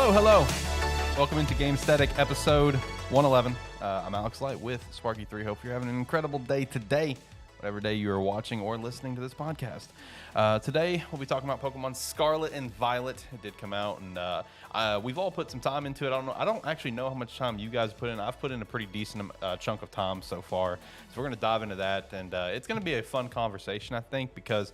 Hello. Welcome into Gamesthetic episode 111. I'm Alex Light with SparkE3. Hope you're having an incredible day today, whatever day you are watching or listening to this podcast. Today, we'll be talking about Pokemon Scarlet and Violet. It did come out, and we've all put some time into it. I don't actually know how much time you guys put in. I've put in a pretty decent chunk of time so far. So we're going to dive into that, and it's going to be a fun conversation, I think, because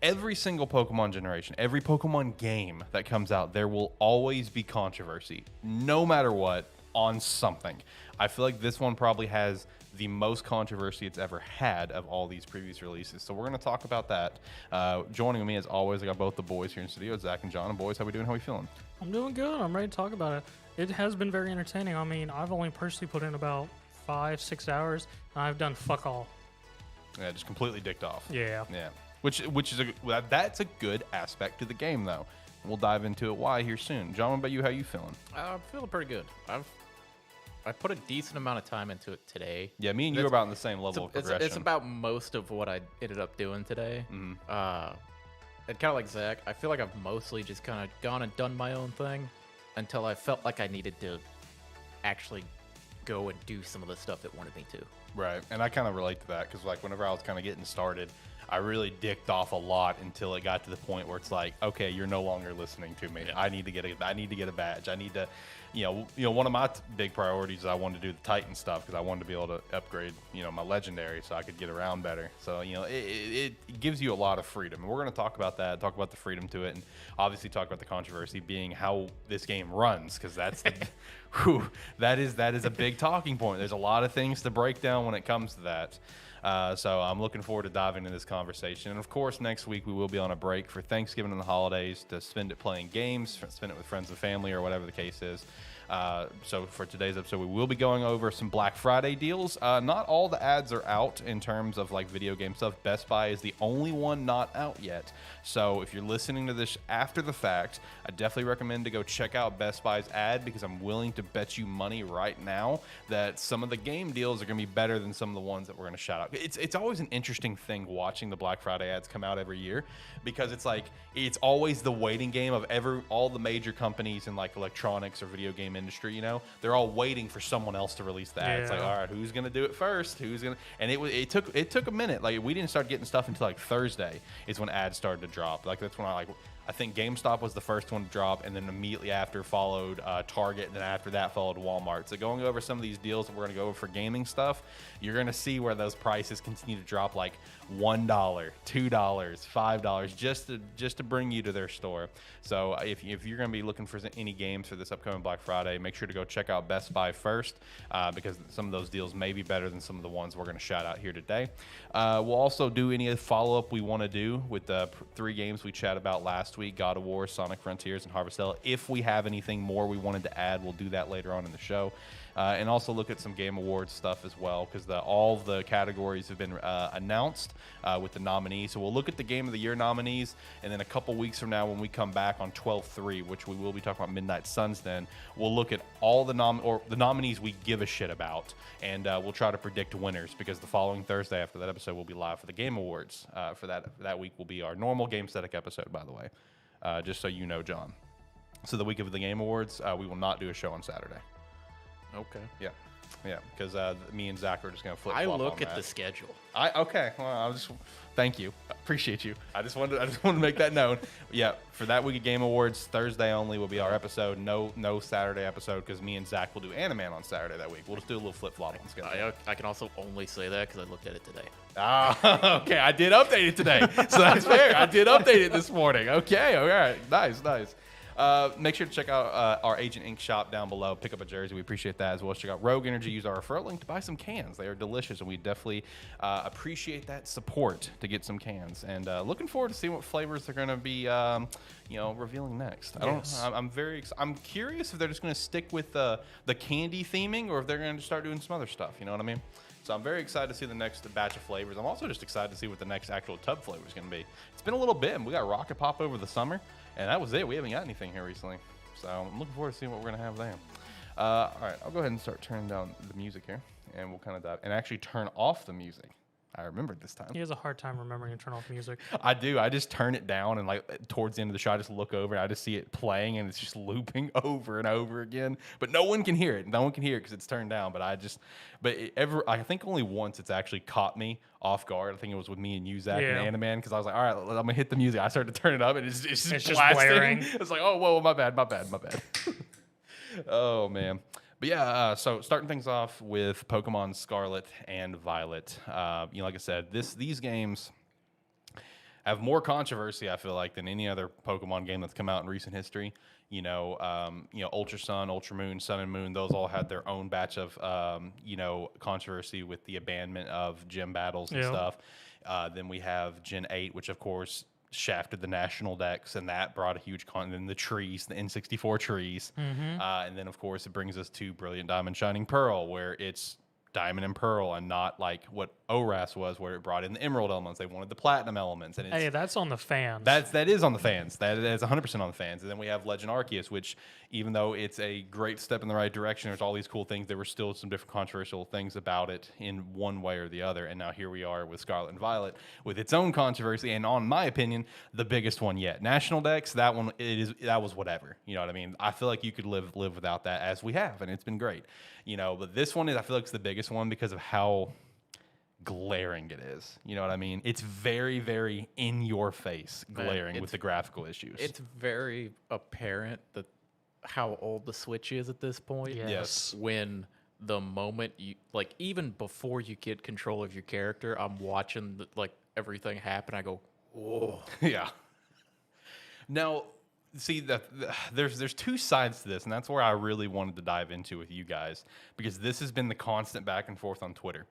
every single Pokemon generation, every Pokemon game that comes out, there will always be controversy, no matter what, on something. I feel like this one probably has the most controversy it's ever had of all these previous releases. So we're going to talk about that. Joining me, as always, I got both the boys here in studio, Zach and John. And boys, how we doing? How we feeling? I'm doing good. I'm ready to talk about it. It has been very entertaining. I mean, I've only personally put in about 5-6 hours, and I've done fuck all. Yeah, just completely dicked off. Yeah. Which is that's a good aspect to the game, though. We'll dive into it why here soon. John, what about you? How you feeling? I'm feeling pretty good. I put a decent amount of time into it today. Yeah, me and you are about on the same level of progression. It's about most of what I ended up doing today. Mm-hmm. And kind of like Zach, I feel like I've mostly just kind of gone and done my own thing until I felt like I needed to actually go and do some of the stuff that wanted me to. Right, and I kind of relate to that because, like, whenever I was kind of getting started, I really dicked off a lot until it got to the point where it's like, okay, you're no longer listening to me. Yeah. I need to get a badge. I need to, you know, one of my big priorities is I wanted to do the Titan stuff because I wanted to be able to upgrade, my legendary so I could get around better. So, it gives you a lot of freedom. And we're going to talk about that, talk about the freedom to it, and obviously talk about the controversy being how this game runs because that's that is a big talking point. There's a lot of things to break down when it comes to that. So I'm looking forward to diving into this conversation. And of course, next week we will be on a break for Thanksgiving and the holidays to spend it playing games, spend it with friends and family or whatever the case is. So for today's episode, we will be going over some Black Friday deals. Not all the ads are out in terms of like video game stuff. Best Buy is the only one not out yet. So if you're listening to this after the fact, I definitely recommend to go check out Best Buy's ad because I'm willing to bet you money right now that some of the game deals are going to be better than some of the ones that we're going to shout out. It's always an interesting thing watching the Black Friday ads come out every year because it's always the waiting game of all the major companies in like electronics or video game industry, they're all waiting for someone else to release the ad. Yeah. It's like, all right, who's gonna do it first? And it took a minute. Like we didn't start getting stuff until like Thursday is when ads started to drop. Like that's when I think GameStop was the first one to drop, and then immediately after followed Target, and then after that followed Walmart. So going over some of these deals that we're going to go over for gaming stuff, you're going to see where those prices continue to drop like $1, $2, $5 just to bring you to their store. So if you're going to be looking for any games for this upcoming Black Friday, make sure to go check out Best Buy first because some of those deals may be better than some of the ones we're going to shout out here today. We'll also do any follow-up we want to do with the 3 games we chatted about last week, God of War, Sonic Frontiers, and Harvestella. If we have anything more we wanted to add, we'll do that later on in the show. And also look at some Game Awards stuff as well because all the categories have been announced with the nominees. So we'll look at the Game of the Year nominees, and then a couple weeks from now when we come back on 12/3, which we will be talking about Midnight Suns then, we'll look at all the nominees we give a shit about, and we'll try to predict winners because the following Thursday after that episode we'll be live for the Game Awards. For that week will be our normal Gamesthetic episode, by the way, just so you know, John. So the week of the Game Awards, we will not do a show on Saturday. Okay. Yeah, because me and Zach are just going to flip-flop I look on at that. the schedule. Okay. Well, thank you. Appreciate you. I just wanted to make that known. Yeah, for that week of Game Awards, Thursday only will be our episode. No Saturday episode because me and Zach will do AniMan on Saturday that week. We'll just do a little flip-flop on schedule. I can also only say that because I looked at it today. Okay. I did update it today, so that's fair. I did update it this morning. Okay. All right. Nice. Make sure to check out our Agent Ink shop down below. Pick up a jersey. We appreciate that as well as check out Rogue Energy. Use our referral link to buy some cans. They are delicious, and we definitely appreciate that support to get some cans. And looking forward to seeing what flavors they're going to be, revealing next. I'm curious if they're just going to stick with the candy theming or if they're going to start doing some other stuff. You know what I mean? So I'm very excited to see the next batch of flavors. I'm also just excited to see what the next actual tub flavor is going to be. It's been a little bit, and we got Rocket Pop over the summer, and that was it. We haven't got anything here recently. So I'm looking forward to seeing what we're going to have there. All right, I'll go ahead and start turning down the music here, and we'll kind of dive and actually turn off the music. I remembered this time. He has a hard time remembering to turn off music. I do. I just turn it down and like towards the end of the show, I just look over and I just see it playing and it's just looping over and over again. But no one can hear it. No one can hear it because it's turned down. But I think only once it's actually caught me off guard. I think it was with me and you, Zach, and AniMan, because I was like, all right, I'm gonna hit the music. I started to turn it up and it's just blaring. It's like, oh, whoa, my bad. Oh man. But yeah, so starting things off with Pokemon Scarlet and Violet. Like I said, these games have more controversy, I feel like, than any other Pokemon game that's come out in recent history. Ultra Sun, Ultra Moon, Sun and Moon, those all had their own batch of, controversy with the abandonment of gym battles and stuff. Then we have Gen 8, which, of course, shafted the national decks, and that brought a huge then the trees, the N64 trees. And then, of course, it brings us to Brilliant Diamond Shining Pearl, where it's Diamond and Pearl and not like what ORAS was, where it brought in the Emerald elements. They wanted the Platinum elements. And hey, that's on the fans. That is on the fans. That is 100% on the fans. And then we have Legend Arceus, which, even though it's a great step in the right direction, there's all these cool things, there were still some different controversial things about it in one way or the other. And now here we are with Scarlet and Violet with its own controversy, and on my opinion, the biggest one yet. National decks, that was whatever. You know what I mean? I feel like you could live without that, as we have, and it's been great. But this one I feel like it's the biggest one because of how glaring it is. You know what I mean? It's very, very in your face glaring with the graphical issues. It's very apparent that how old the Switch is at this point. Yes. When the moment you, like, even before you get control of your character, I'm watching everything happen. I go, whoa. Yeah. Now, see, there's two sides to this, and that's where I really wanted to dive into with you guys, because this has been the constant back and forth on Twitter.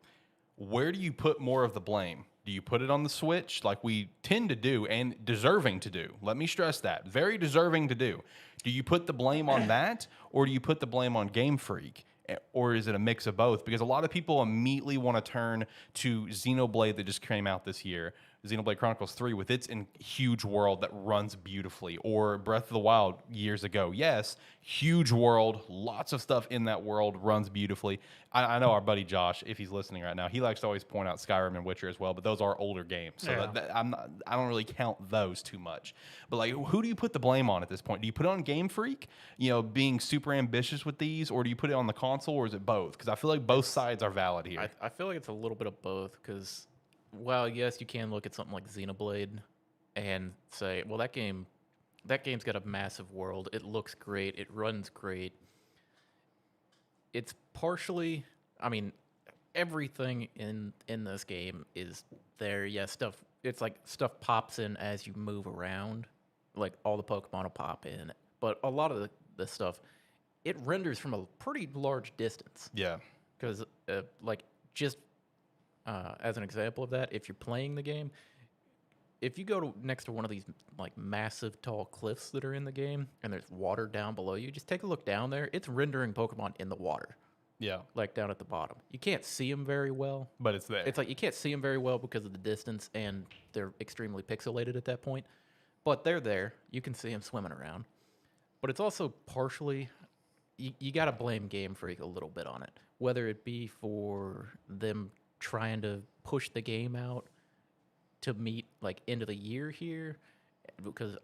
Where do you put more of the blame? Do you put it on the Switch, like we tend to do, and deserving to do? Let me stress that. Very deserving to do. Do you put the blame on that, or do you put the blame on Game Freak? Or is it a mix of both? Because a lot of people immediately want to turn to Xenoblade that just came out this year, Xenoblade Chronicles 3, with its huge world that runs beautifully, or Breath of the Wild years ago. Yes, huge world, lots of stuff in that world, runs beautifully. I know our buddy Josh, if he's listening right now, he likes to always point out Skyrim and Witcher as well, but those are older games, so I don't really count those too much. But who do you put the blame on at this point? Do you put it on Game Freak, being super ambitious with these, or do you put it on the console, or is it both? Because I feel like both sides are valid here. I feel like it's a little bit of both, because well, yes, you can look at something like Xenoblade and say, well, that game's got a massive world. It looks great. It runs great. It's partially, everything in this game is there. Yeah, it's like stuff pops in as you move around. Like all the Pokemon will pop in. But a lot of the stuff, it renders from a pretty large distance. Yeah. Because, as an example of that, if you're playing the game, if you go next to one of these massive tall cliffs that are in the game and there's water down below you, just take a look down there. It's rendering Pokemon in the water. Yeah. Down at the bottom. You can't see them very well. But it's there. It's you can't see them very well because of the distance, and they're extremely pixelated at that point. But they're there. You can see them swimming around. But it's also partially, you got to blame Game Freak a little bit on it. Whether it be for them trying to push the game out to meet end of the year here, because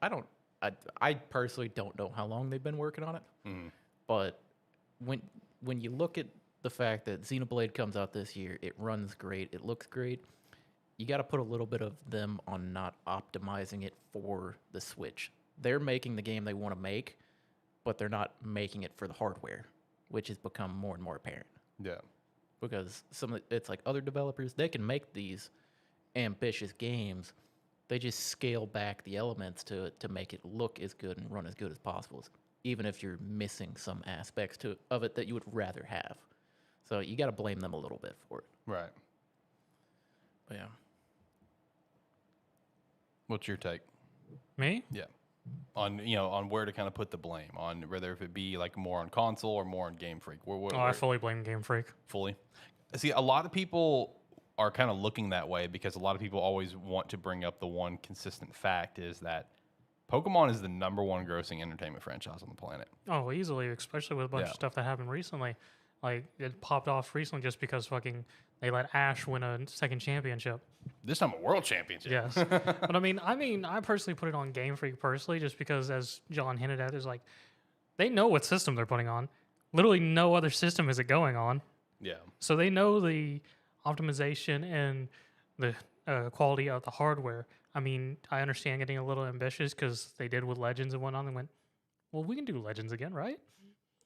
I personally don't know how long they've been working on it. But when you look at the fact that Xenoblade comes out this year, it runs great, it looks great, you got to put a little bit of them on not optimizing it for the Switch. They're making the game they want to make, but they're not making it for the hardware, which has become more and more apparent. Yeah. Because it's other developers, they can make these ambitious games. They just scale back the elements to make it look as good and run as good as possible, even if you're missing some aspects of it that you would rather have. So you got to blame them a little bit for it. Right. But yeah. What's your take? Me? Yeah. On where to kind of put the blame, on whether if it be more on console or more on Game Freak. I fully blame Game Freak. Fully. See, a lot of people are kind of looking that way because a lot of people always want to bring up the one consistent fact is that Pokemon is the #1 grossing entertainment franchise on the planet. Oh, easily, especially with a bunch of stuff that happened recently. Like it popped off recently just because fucking they let Ash win a second championship. This time a world championship. Yes, but I mean, I personally put it on Game Freak personally, just because, as John hinted at, is like they know what system they're putting on. Literally, no other system is it going on. Yeah. So they know the optimization and the quality of the hardware. I mean, I understand getting a little ambitious because they did with Legends and whatnot. They went, well, we can do Legends again, right?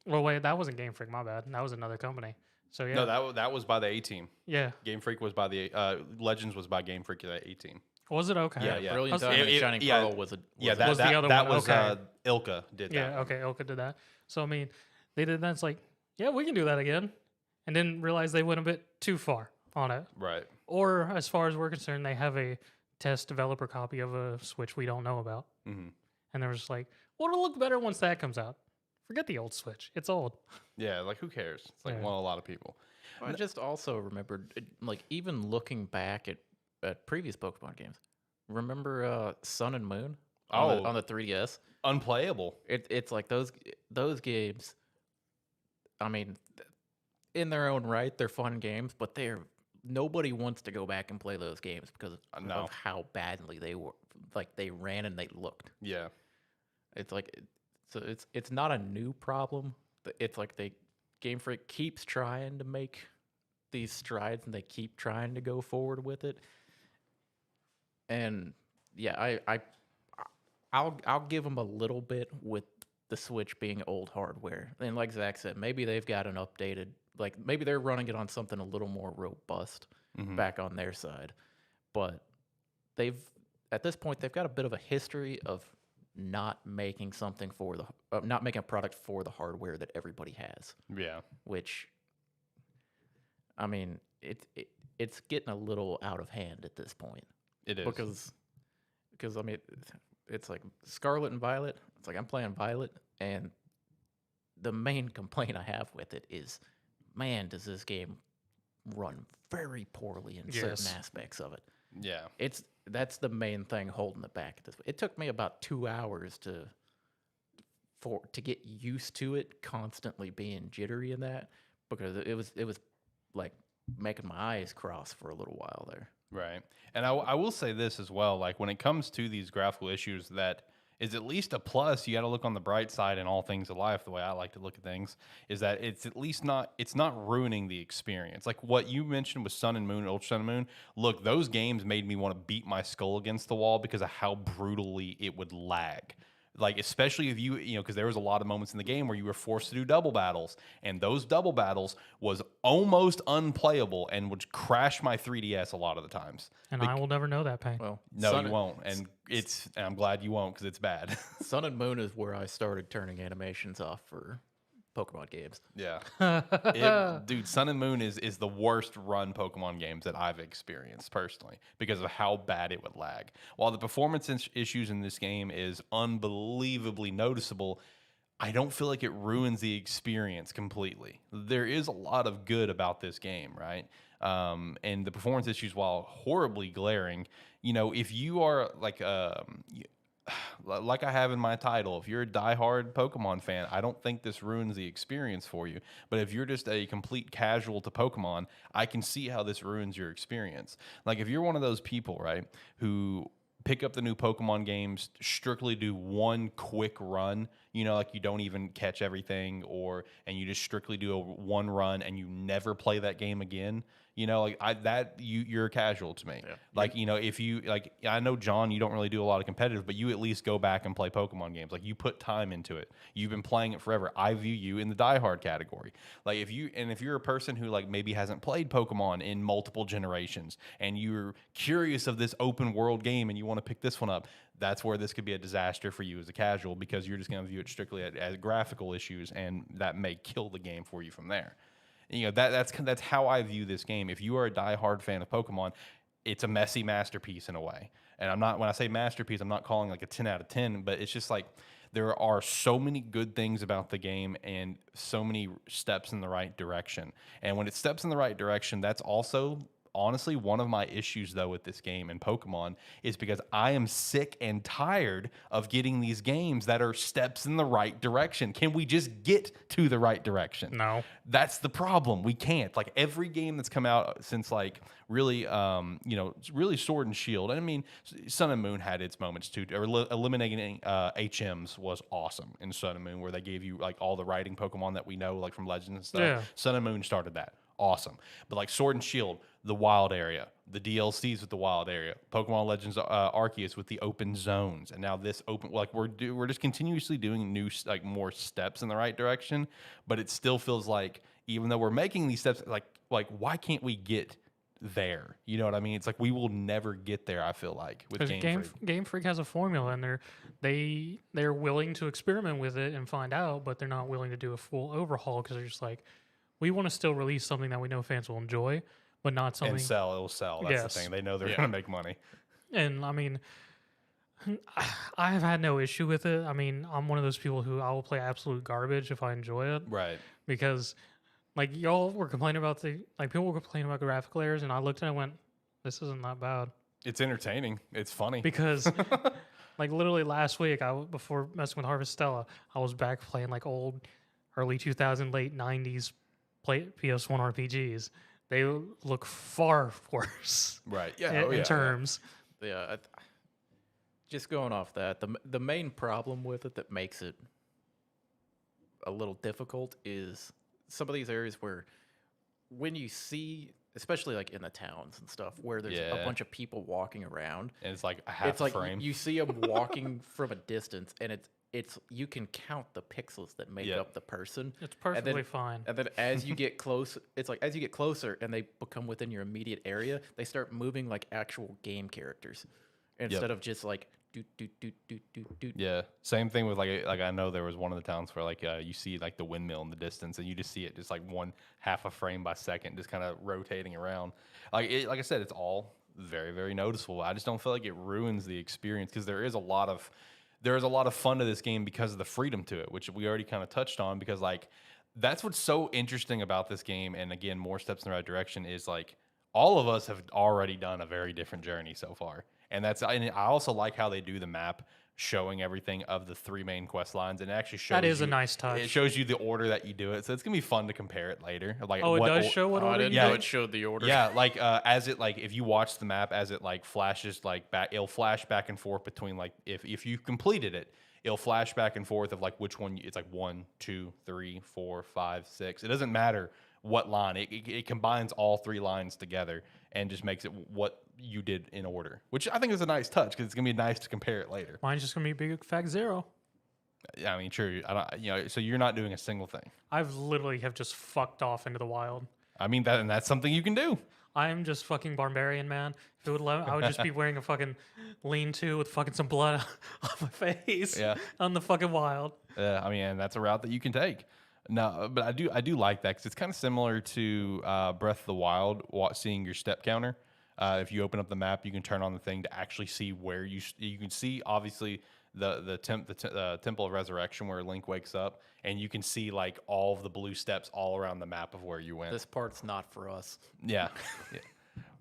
Well, wait, that wasn't Game Freak, my bad. That was another company. So yeah, No, that was by the A team. yeah. Game Freak was by the Legends was by Game Freak the A team. Was it okay? Yeah, yeah. Brilliant I was- Diamond and it- Shining yeah, Pearl was a Yeah, was that Was the other that one, was okay. Ilka did that. Yeah, okay, Ilka did that. So I mean, they did that. It's like, yeah, we can do that again, and didn't realize they went a bit too far on it. Right. Or as far as we're concerned, they have a test developer copy of a Switch we don't know about, Hmm. and they were just like, well, it'll look better once that comes out. Forget the old Switch; it's old. Yeah, like who cares? It's like Yeah. well, a lot of people. I just also remembered, like, even looking back at previous Pokemon games. Remember Sun and Moon on the 3DS? Unplayable. It's like those games. I mean, in their own right, they're fun games, but nobody wants to go back and play those games because No. of how badly they were. Like they ran and they looked. Yeah. It's like so it's not a new problem. It's like Game Freak keeps trying to make these strides and they keep trying to go forward with it. And yeah, I'll give them a little bit with the Switch being old hardware. And like Zach said, maybe they've got an updated, like maybe they're running it on something a little more robust back on their side. But at this point they've got a bit of a history of not making something not making a product for the hardware that everybody has. Yeah. Which, I mean, it's getting a little out of hand at this point. It is. Because I mean, it's like Scarlet and Violet. It's like I'm playing Violet, and the main complaint I have with it is, man, does this game run very poorly in certain aspects of it. Yeah. That's the main thing holding it back. It took me about 2 hours to get used to it constantly being jittery in that, because it was like making my eyes cross for a little while there. Right. And I will say this as well, like when it comes to these graphical issues, that is at least a plus. You got to look on the bright side in all things of life, the way I like to look at things, is that it's at least it's not ruining the experience. Like what you mentioned with Sun and Moon, Ultra Sun and Moon, look, those games made me want to beat my skull against the wall because of how brutally it would lag. Like, especially if you know, because there was a lot of moments in the game where you were forced to do double battles, and those double battles was almost unplayable and would crash my 3DS a lot of the times. And I will never know that pain. Well, No, you won't, and I'm glad you won't because it's bad. Sun and Moon is where I started turning animations off for Pokemon games. Yeah. Dude, Sun and Moon is the worst run Pokemon games that I've experienced personally because of how bad it would lag. While the performance issues in this game is unbelievably noticeable, I don't feel like it ruins the experience completely. There is a lot of good about this game, right? And the performance issues, while horribly glaring, you know, if you are like I have in my title, if you're a diehard Pokemon fan, I don't think this ruins the experience for you. But if you're just a complete casual to Pokemon, I can see how this ruins your experience. Like if you're one of those people, right, who pick up the new Pokemon games, strictly do one quick run, you know, like you don't even catch everything, and you just strictly do one run and you never play that game again. You know, like you're casual to me. Yeah. Like, you know, if you like, I know John, you don't really do a lot of competitive, but you at least go back and play Pokemon games. Like you put time into it. You've been playing it forever. I view you in the diehard category. Like if you're a person who like maybe hasn't played Pokemon in multiple generations and you're curious of this open world game and you want to pick this one up, that's where this could be a disaster for you as a casual, because you're just going to view it strictly as graphical issues, and that may kill the game for you from there. You know, that's how I view this game. If you are a diehard fan of Pokemon, it's a messy masterpiece in a way. And when I say masterpiece, I'm not calling like a 10 out of 10, but it's just like there are so many good things about the game and so many steps in the right direction. And when it steps in the right direction, that's also honestly, one of my issues though with this game and Pokemon is because I am sick and tired of getting these games that are steps in the right direction. Can we just get to the right direction? No. That's the problem. We can't. Like every game that's come out since like really, really Sword and Shield. And I mean, Sun and Moon had its moments too. Eliminating HMs was awesome in Sun and Moon, where they gave you like all the riding Pokemon that we know, like from Legends and stuff. Yeah. Sun and Moon started that. Awesome. But like Sword and Shield, the wild area, the DLCs with the wild area, Pokemon Legends Arceus with the open zones, and now this open, like we're just continuously doing new, like more steps in the right direction, but it still feels like even though we're making these steps, like why can't we get there? You know what I mean? It's like we will never get there. I feel like with Game Freak has a formula, and they're willing to experiment with it and find out, but they're not willing to do a full overhaul because they're just like, we want to still release something that we know fans will enjoy, but not something... And sell. It will sell. That's the thing. They know they're going to make money. And, I mean, I have had no issue with it. I mean, I'm one of those people who I will play absolute garbage if I enjoy it. Right. Because, like, y'all were complaining about people were complaining about graphical errors, and I looked at it and went, this isn't that bad. It's entertaining. It's funny. Because... Like, literally last week, before messing with Harvestella, I was back playing, like, old, early 2000, late 90s PS1 RPGs. They look far worse. Right. Yeah. In terms. Yeah. Just going off that, the main problem with it that makes it a little difficult is some of these areas where when you see, especially like in the towns and stuff, where there's a bunch of people walking around, and it's like a half frame. You see them walking from a distance, and it's you can count the pixels that make up the person. It's perfectly fine. And then as you get close, it's like as you get closer and they become within your immediate area, they start moving like actual game characters instead of just like do. Yeah, same thing with like I know there was one of the towns where like you see like the windmill in the distance, and you just see it just like one half a frame by second, just kind of rotating around. Like I said, it's all very, very noticeable. I just don't feel like it ruins the experience because there is a lot of fun to this game because of the freedom to it, which we already kind of touched on. Because like that's what's so interesting about this game, and again, more steps in the right direction is like all of us have already done a very different journey so far. And I also like how they do the map showing everything of the 3 main quest lines, and it actually shows that is a nice touch. It shows you the order that you do it, so it's gonna be fun to compare it later. Like, it does show what order. I didn't know it showed the order. Yeah, like as it like if you watch the map as it like flashes like back, it'll flash back and forth between like if you completed it, it'll flash back and forth of like which one. It's like 1, 2, 3, 4, 5, 6. It doesn't matter what line. It combines all 3 lines together and just makes it what you did in order, which I think is a nice touch because it's gonna be nice to compare it later. Mine's just gonna be big fat 0. Yeah, I mean, sure. I don't, so you're not doing a single thing. I've literally have just fucked off into the wild. I mean that's something you can do. I am just fucking barbarian, man. If it would let, I would just be wearing a fucking lean-to with fucking some blood on my face. Yeah. On the fucking wild. I mean, and that's a route that you can take. No, but I do like that because it's kind of similar to Breath of the Wild, seeing your step counter. If you open up the map, you can turn on the thing to actually see where you can see obviously the Temple of Resurrection where Link wakes up, and you can see like all of the blue steps all around the map of where you went. This part's not for us. Yeah. Yeah.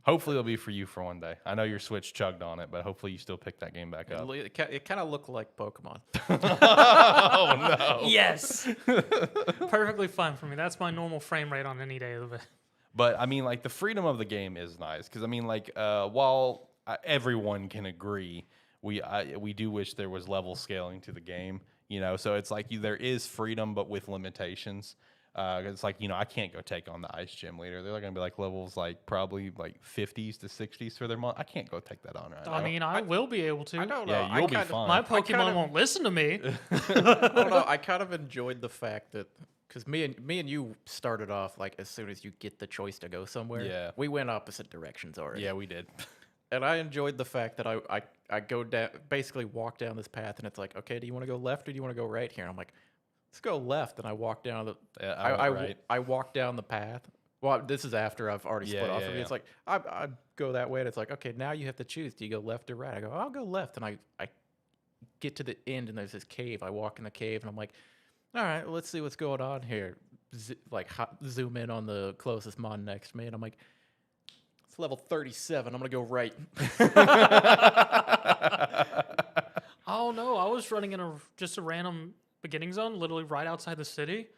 Hopefully it'll be for you for one day. I know your Switch chugged on it, but hopefully you still pick that game back up. It kind of looked like Pokemon. Oh no! Yes, perfectly fine for me. That's my normal frame rate on any day of it. But I mean, like the freedom of the game is nice because I mean, like while everyone can agree, we do wish there was level scaling to the game. You know, so it's like there is freedom, but with limitations. It's like, I can't go take on the Ice Gym leader. They're going to be like levels like probably like 50s to 60s for their month. I can't go take that on right now. I mean, I will be able to. I don't know. Yeah, you'll be fine. My Pokemon won't listen to me. I don't know. I kind of enjoyed the fact that because me and you started off like as soon as you get the choice to go somewhere. Yeah. We went opposite directions already. Yeah, we did. And I enjoyed the fact that I go down, basically walk down this path, and it's like, okay, do you want to go left or do you want to go right here? And I'm like, let's go left, and I walk down the. Yeah, I walk down the path. Well, this is after I've already split off from you. It's like I go that way, and it's like, okay, now you have to choose. Do you go left or right? I go, I'll go left, and I get to the end, and there's this cave. I walk in the cave, and I'm like, all right, let's see what's going on here. Zoom in on the closest mon next to me, and I'm like, It's level 37. I'm going to go right. Oh no, I was running in just a random beginning zone, literally right outside the city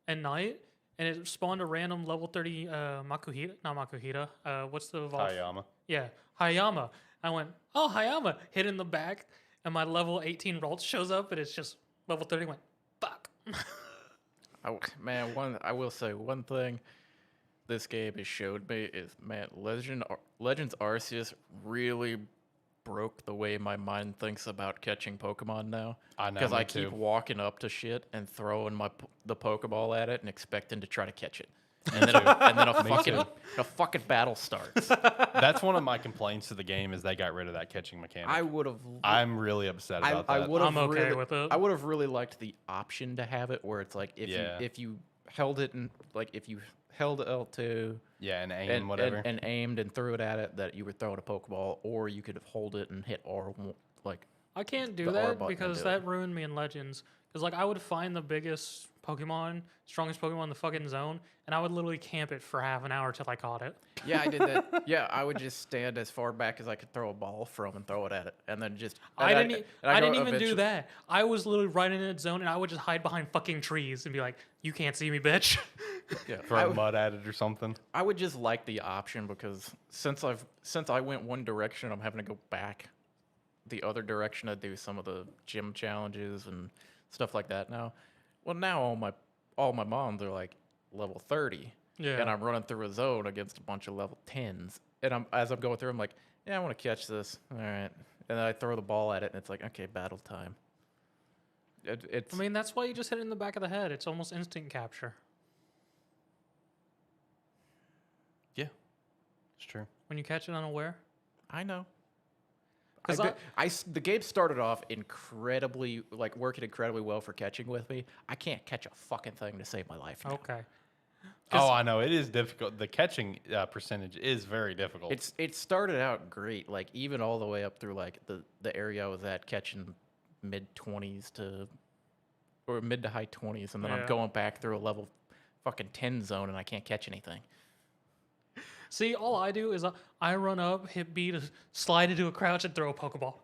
at night, and it spawned a random level 30 Makuhita, not Makuhita. What's the evolve? Hayama. Yeah, Hayama. I went, oh Hayama, hit in the back, and my level 18 Ralts shows up, and it's just level 30. Went, fuck. I will say one thing this game has showed me is, man, Legends Arceus really broke the way my mind thinks about catching Pokemon now. I know, because I too. keep walking up to shit and throwing the Pokeball at it and expecting to try to catch it, and then a fucking battle starts. That's one of my complaints to the game is they got rid of that catching mechanic. I'm really upset about that. I'm okay with it. I would have really liked the option to have it where it's like if you held it and if you held L2 and aim whatever and aimed and threw it at it, that you were throwing a Pokeball, or you could hold it and hit R. I can't do the R that button because and do that ruined me in Legends. Because I would find the biggest Pokemon, strongest Pokemon in the fucking zone, and I would literally camp it for half an hour till I caught it. Yeah, I did that. Yeah, I would just stand as far back as I could throw a ball from and throw it at it, and then just. I didn't even do that. I was literally right in its zone, and I would just hide behind fucking trees and be like, "You can't see me, bitch." Yeah, throw mud at it or something. I would just like the option because since I went one direction, I'm having to go back the other direction to do some of the gym challenges and stuff like that now. Well, now all my mons are like level 30. Yeah. And I'm running through a zone against a bunch of level 10s. And as I'm going through, I'm like, yeah, I want to catch this. All right. And then I throw the ball at it, and it's like, okay, battle time. I mean, that's why you just hit it in the back of the head. It's almost instant capture. Yeah, it's true. When you catch it unaware. I know. 'Cause the game started off incredibly, working incredibly well for catching with me. I can't catch a fucking thing to save my life now. Okay. Oh, I know. It is difficult. The catching percentage is very difficult. It started out great, even all the way up through the area I was at, catching mid-20s or mid to high 20s, and then I'm going back through a level fucking 10 zone and I can't catch anything. See, all I do is I run up, hit B to slide into a crouch and throw a Pokeball.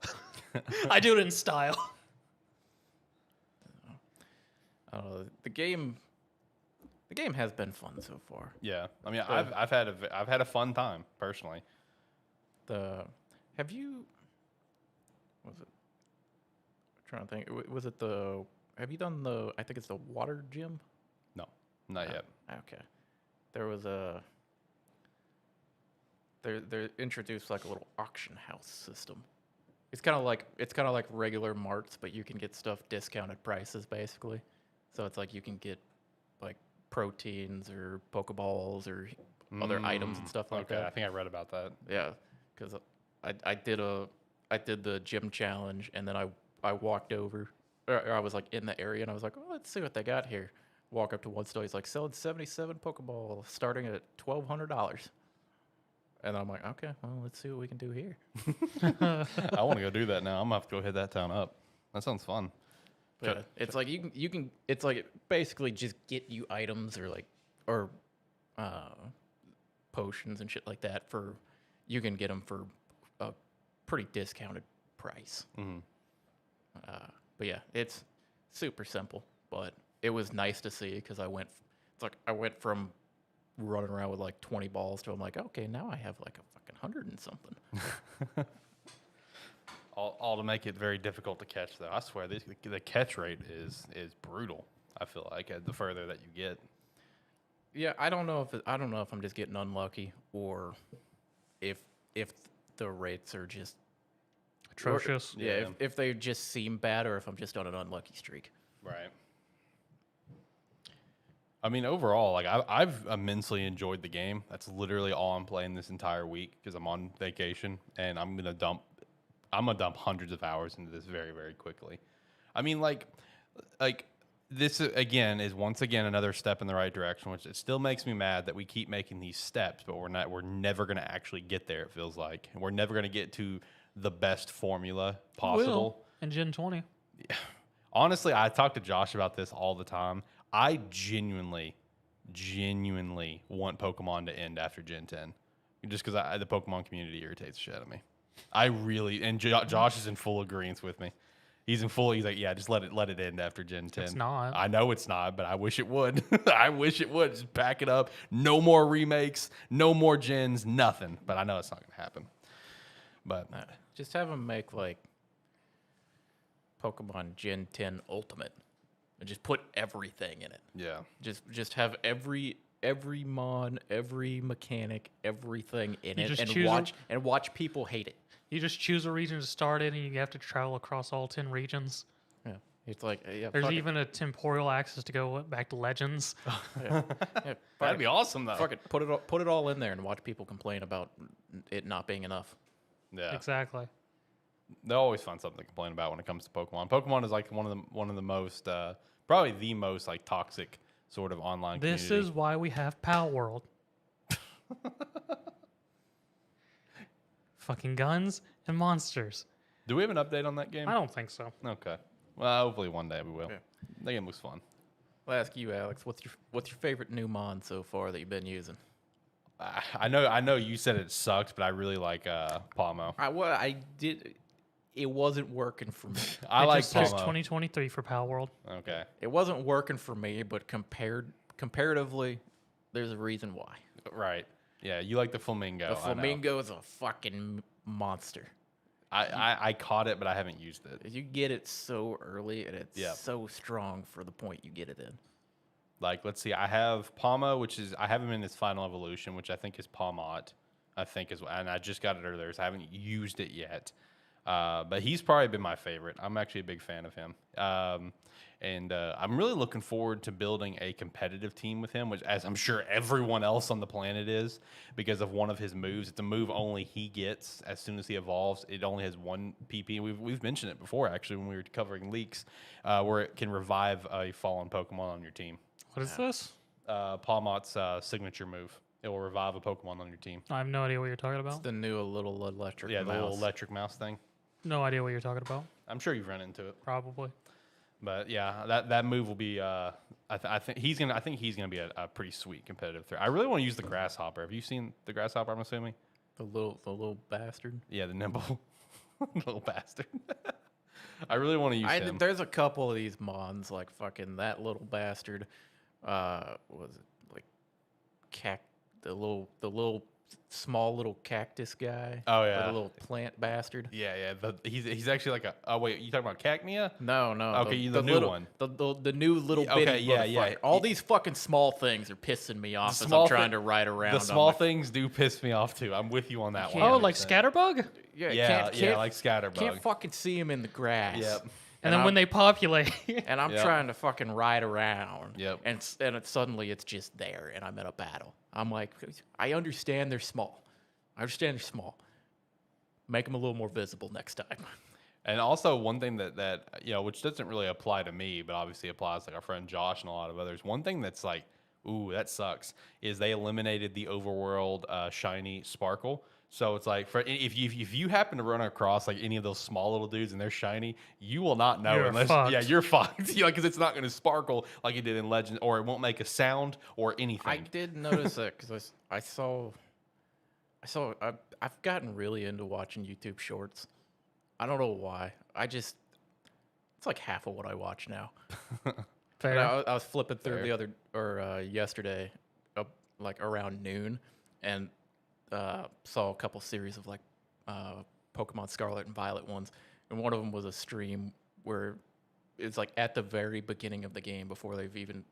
I do it in style. The game has been fun so far. Yeah, I mean, I've had a fun time personally. Have you? Was it? I'm trying to think. Was it Have you done the? I think it's the water gym. No, not yet. Okay, there was a. They introduced a little auction house system. It's kind of like regular marts, but you can get stuff discounted prices basically. So it's you can get proteins or Pokeballs or other items and stuff like that. I think I read about that. Yeah, because I did the gym challenge, and then I walked over, or I was in the area, and I was like, oh, let's see what they got here. Walk up to one store, he's selling 77 Pokeballs starting at $1,200. And I'm like, okay, well, let's see what we can do here. I want to go do that now. I'm gonna have to go hit that town up. That sounds fun. Yeah, it's you can it's basically just get you items or potions and shit like that you can get them for a pretty discounted price. Mm-hmm. But yeah, it's super simple, but it was nice to see because I went from running around with 20 balls to I'm okay, now I have a fucking 100 and something. All to make it very difficult to catch, though. I swear, the catch rate is brutal. I feel like the further that you get. Yeah, I don't know if I'm just getting unlucky or if the rates are just atrocious. If they just seem bad or if I'm just on an unlucky streak. Right. I mean, overall, I've immensely enjoyed the game. That's literally all I'm playing this entire week because I'm on vacation, and I'm gonna dump hundreds of hours into this very, very quickly. I mean, this again is once again another step in the right direction, which it still makes me mad that we keep making these steps, but we're never gonna actually get there. It feels like, and we're never gonna get to the best formula possible. In Gen 20. Yeah. Honestly, I talk to Josh about this all the time. I genuinely want Pokemon to end after Gen 10 just because the Pokemon community irritates the shit out of me. I really and Josh is in full agreement with me. He's like, yeah, just let it end after Gen 10. It's not. I know it's not, but I wish it would. I wish it would. Just pack it up. No more remakes. No more gens. Nothing. But I know it's not going to happen. But just have them make like Pokemon Gen 10 Ultimate and just put everything in it. yeah, Just have every mon, every mechanic, everything in You it, just and choose watch people hate it. You just choose a region to start in, and you have to travel across all 10 regions. Yeah, it's like There's even a temporal axis to go back to Legends. yeah, that'd be awesome though. fuck it, put it all in there and watch people complain about it not being enough. Yeah, Exactly. they'll always find something to complain about when it comes to Pokemon. Pokemon is like one of the most, probably the most like toxic sort of online. This community. is why we have Pal World. Fucking guns and monsters. Do we have an update on that game? I don't think so. Okay. Well, hopefully one day we will. Yeah. The game looks fun. I'll ask you, Alex, what's your favorite new mon so far that you've been using? I know you said it sucks, but I really like Palmo. It wasn't working for me. I It like just says Palmo. 2023 for Pal World. Okay. It wasn't working for me, but comparatively, there's a reason why. Right. Yeah, you like the flamingo. The flamingo is a fucking monster. I caught it, but I haven't used it. You get it so early, and it's Yeah. so strong for the point you get it in. Like, let's see. I have Palmo, I have him in his final evolution, which I think is Palmot. And I just got it earlier, so I haven't used it yet. But he's probably been my favorite. I'm actually a big fan of him. And I'm really looking forward to building a competitive team with him, which, as I'm sure everyone else on the planet is, because of one of his moves. It's a move only he gets as soon as he evolves. It only has one PP. We've mentioned it before, actually, when we were covering leaks, where it can revive a fallen Pokemon on your team. What is this? Palmot's signature move. It will revive a Pokemon on your team. I have no idea what you're talking It's about. the new little electric Yeah, mouse. the little electric mouse thing. No idea what you're talking about. I'm sure you've run into it. Probably. But yeah, that move will be. I think he's gonna be a pretty sweet competitive threat. I really want to use the grasshopper. Have you seen the grasshopper? I'm assuming. The little bastard. Yeah, the nimble little bastard. I really want to use him. There's a couple of these mons like fucking that little bastard. What was it like? The little small little cactus guy. Oh, yeah. The little plant bastard. Yeah. He's actually like a. Oh wait, you talking about Cacnea? No. Okay, the new one. The new little Okay, bitty yeah. motherfucker. All these fucking small things are pissing me off as I'm trying to ride around. The small things do piss me off too. I'm with you on that one. Oh, like 100%. Scatterbug? Yeah, like Scatterbug. Can't fucking see him in the grass. Yep. And then when they populate, And I'm Yep. trying to fucking ride around. Yep. And suddenly it's just there, and I'm in a battle. I'm like, I understand they're small. Make them a little more visible next time. And also one thing that which doesn't really apply to me, but obviously applies to like our friend Josh and a lot of others. One thing that's like, ooh, that sucks, is they eliminated the overworld shiny sparkle. So it's like if you happen to run across like any of those small little dudes and they're shiny, you will not know You're fucked. you're fucked. Because it's not going to sparkle like it did in Legend, or it won't make a sound or anything. I did notice that because I've gotten really into watching YouTube Shorts. I don't know why. It's like half of what I watch now. fair. But I was flipping through Fair. yesterday, like around noon, and saw a couple series of like Pokemon Scarlet and Violet ones, and one of them was a stream where it's like at the very beginning of the game before they've even,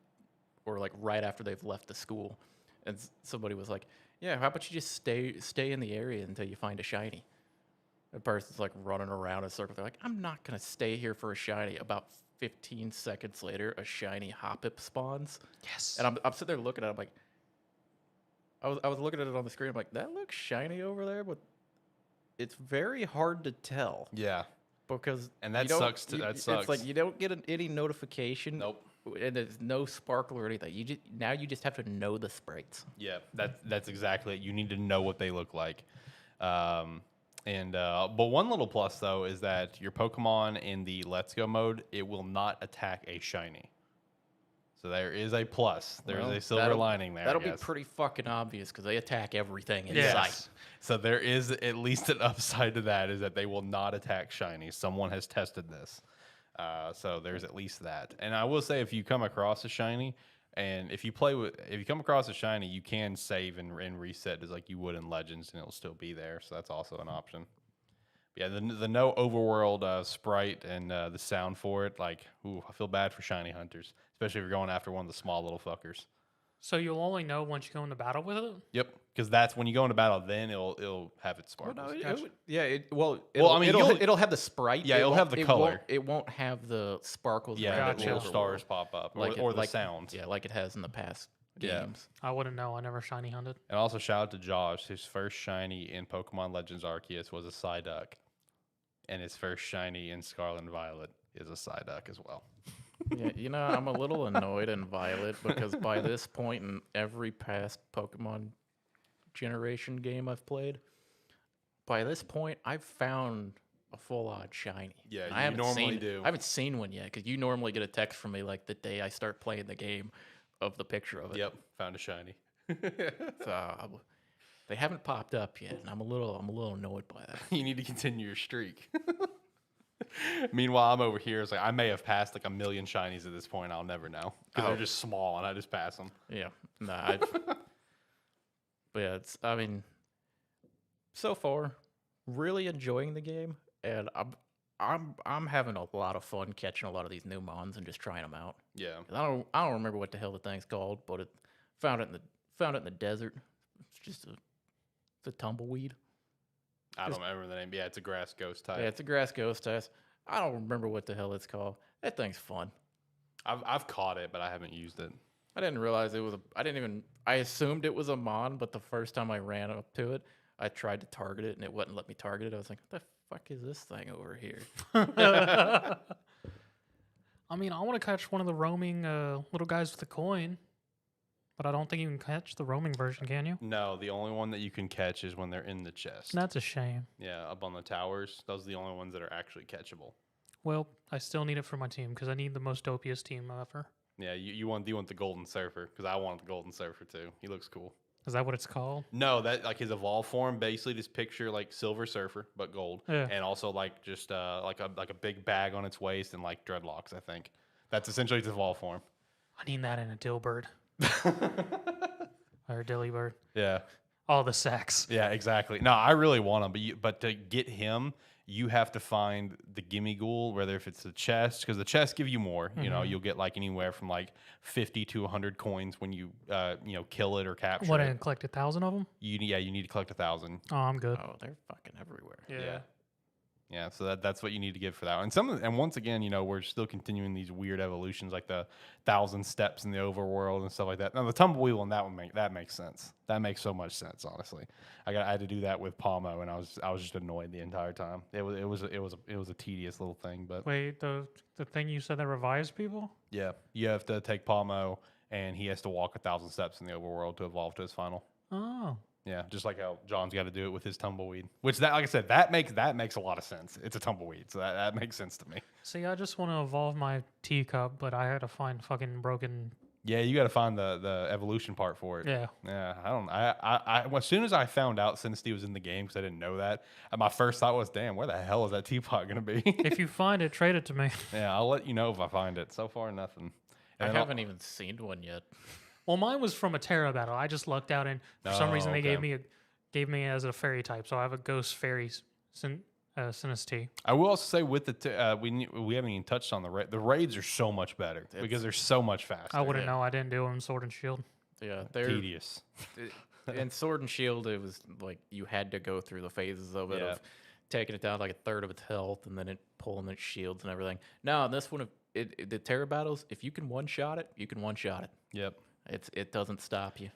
or like right after they've left the school, and somebody was like, "Yeah, how about you just stay in the area until you find a shiny?" The person's like running around in a circle. They're like, "I'm not gonna stay here for a shiny." About 15 seconds later, a shiny Hoppip spawns. Yes. And I'm sitting there looking at it, I'm like, I was looking at it on the screen, I'm like, that looks shiny over there, but it's very hard to tell. Yeah. Because And that you don't- sucks too. you- That sucks. It's like you don't get any notification. Nope. And there's no sparkle or anything. You just have to know the sprites. Yeah, that's exactly it. You need to know what they look like. But one little plus though is that your Pokemon in the Let's Go mode, it will not attack a shiny. So there is a plus. There is Well, a silver lining there. That'll I be guess. pretty fucking obvious because they attack everything in Yes. sight. So there is at least an upside to that, is that they will not attack shinies. Someone has tested this. So there's at least that. And I will say, if you come across a shiny, and if you come across a shiny, you can save and reset as like you would in Legends, and it'll still be there. So that's also an option. Yeah, the no overworld sprite and the sound for it, like, ooh, I feel bad for shiny hunters, especially if you're going after one of the small little fuckers. So you'll only know once you go into battle with it? Yep, because that's when you go into battle, then it'll have its Well, sparkles. I mean, it'll have the sprite. Yeah, it'll have the color. It won't have the sparkles. Yeah, around the it. little Gotcha. stars pop up, or the sounds. Yeah, like it has in the past Yeah. games. I wouldn't know. I never shiny hunted. And also shout out to Josh. His first shiny in Pokemon Legends Arceus was a Psyduck, and his first shiny in Scarlet and Violet is a Psyduck as well. Yeah, I'm a little annoyed in Violet because by this point in every past Pokemon generation game I've played, by this point I've found a full-on shiny. Yeah, And I haven't normally seen, do. I haven't seen one yet because you normally get a text from me like the day I start playing the game of the picture of it. Yep, found a shiny. So they haven't popped up yet, and I'm a little annoyed by that. You need to continue your streak. Meanwhile, I'm over here. It's like I may have passed like a million shinies at this point. I'll never know because they're just small, and I just pass them. Yeah, but yeah, I mean, so far, really enjoying the game, and I'm having a lot of fun catching a lot of these new mons and just trying them out. Yeah, 'Cause I don't remember what the hell the thing's called, but found it in the desert. It's just a tumbleweed. I don't remember the name. Yeah, it's a grass ghost type. Yeah, it's a grass ghost type. I don't remember what the hell it's called. That thing's fun. I've caught it, but I haven't used it. I didn't realize it was I assumed it was a mon, but the first time I ran up to it, I tried to target it and it wouldn't let me target it. I was like, what the fuck is this thing over here? I mean, I want to catch one of the roaming little guys with the coin, but I don't think you can catch the roaming version, can you? No, the only one that you can catch is when they're in the chest. That's a shame. Yeah, up on the towers. Those are the only ones that are actually catchable. Well, I still need it for my team because I need the most dopiest team ever. Yeah, you want the Golden Surfer, because I want the Golden Surfer too. He looks cool. Is that what it's called? No, that like his evolved form, basically just picture like Silver Surfer but gold, Yeah. and also like just like a big bag on its waist and like dreadlocks. I think that's essentially its evolved form. I need that in a Dillbird or a Dillybird. Yeah, All the sex. yeah, exactly. No, I really want him, but to get him, you have to find the gimme ghoul, whether if it's the chest, because the chests give you more. You know, you'll get like anywhere from like 50 to 100 coins when you kill it or capture What, it. and collect 1,000 of them? You need to collect 1,000. Oh, I'm good. Oh, they're fucking everywhere. Yeah. Yeah, so that's what you need to get for that one. And once again, we're still continuing these weird evolutions, like the 1,000 steps in the overworld and stuff like that. Now the tumbleweed one, that makes sense. That makes so much sense, honestly. I had to do that with Palmo, and I was just annoyed the entire time. It was a tedious little thing, but Wait, the thing you said that revives people? yeah, you have to take Palmo, and he has to walk 1,000 steps in the overworld to evolve to his final. Oh. Yeah, just like how John's got to do it with his tumbleweed, which like I said, that makes a lot of sense. It's a tumbleweed, so that makes sense to me. See, I just want to evolve my teacup, but I had to find fucking broken. Yeah, you got to find the evolution part for it. Yeah. Yeah, I as soon as I found out Synesty was in the game, because I didn't know that, my first thought was, damn, where the hell is that teapot gonna be? If you find it, trade it to me. Yeah, I'll let you know if I find it. So far, nothing. I And haven't even seen one yet. Well, mine was from a Terra battle. I just lucked out, and for some reason they okay. gave me as a fairy type, so I have a ghost fairy Synesty. I will also say with we haven't even touched on the raids are so much better because they're so much faster. I wouldn't know. I didn't do them Sword and Shield. Yeah, they're Tedious. in Sword and Shield. It was like you had to go through the phases of it Yeah. of taking it down to like a third of its health and then it pulling its shields and everything. Now in this one, the Terra battles, if you can one shot it, you can one shot it. Yep. It doesn't stop you.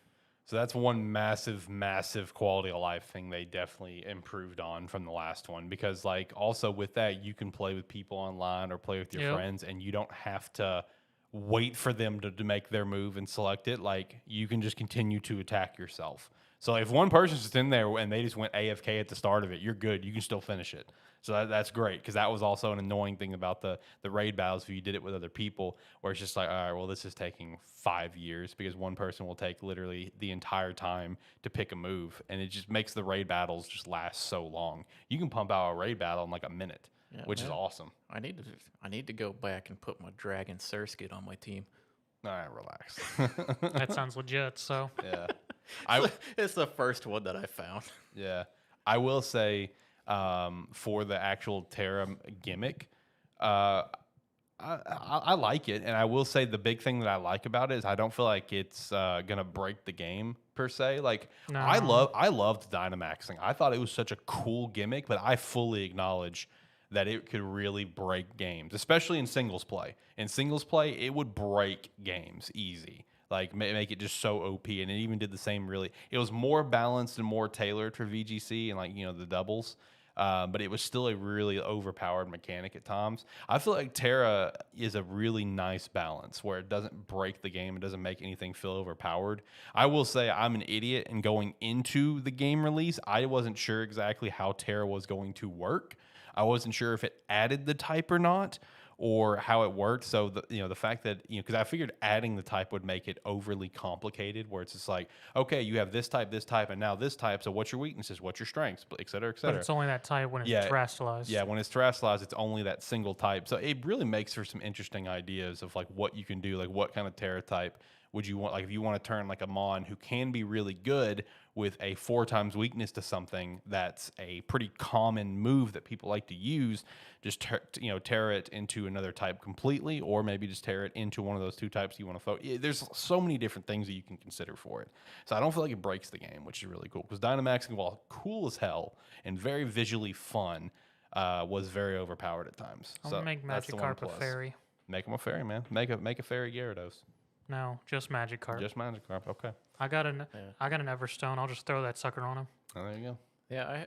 So that's one massive quality of life thing they definitely improved on from the last one, because like also with that you can play with people online or play with your Yep. friends, and you don't have to wait for them to make their move and select it. Like you can just continue to attack yourself. So if one person's just in there and they just went AFK at the start of it, you're good. You can still finish it. So that's great, because that was also an annoying thing about the raid battles if you did it with other people, where it's just like, all right, well, this is taking 5 years because one person will take literally the entire time to pick a move, and it just makes the raid battles just last so long. You can pump out a raid battle in like a minute, which is awesome. I need to go back and put my Dragon Surskit on my team. All right, relax. That sounds legit. So Yeah. It's the first one that I found. Yeah. I will say, for the actual Terra gimmick, I like it, and I will say the big thing that I like about it is I don't feel like it's gonna break the game per se. Like No. I loved Dynamaxing. I thought it was such a cool gimmick, but I fully acknowledge that it could really break games, especially in singles play. In singles play, it would break games easy. Like make it just so OP, and it even did the same. Really, it was more balanced and more tailored for VGC and like the doubles. But it was still a really overpowered mechanic at times. I feel like Terra is a really nice balance where it doesn't break the game. It doesn't make anything feel overpowered. I will say I'm an idiot, and going into the game release, I wasn't sure exactly how Terra was going to work. I wasn't sure if it added the type or not, or how it worked. So the fact that because I figured adding the type would make it overly complicated, where it's just like, okay, you have this type, and now this type. So what's your weaknesses? What's your strengths? Et cetera, et cetera. But it's only that type when it's terrestrialized. Yeah, when it's terrestrialized, it's only that single type. So it really makes for some interesting ideas of like what you can do, like what kind of Terra type would you want? Like if you want to turn like a Mon who can be really good with a 4 times weakness to something that's a pretty common move that people like to use, just tear it into another type completely, or maybe just tear it into one of those 2 types you want to focus. There's so many different things that you can consider for it. So I don't feel like it breaks the game, which is really cool, because Dynamaxing, while cool as hell and very visually fun, was very overpowered at times. I'm so gonna make that's the one Magikarp a plus. fairy. Make him a fairy, man. Make a fairy Gyarados. No, just Magikarp. Just Magikarp. Okay. I got an Everstone. I'll just throw that sucker on him. Oh, there you go. Yeah,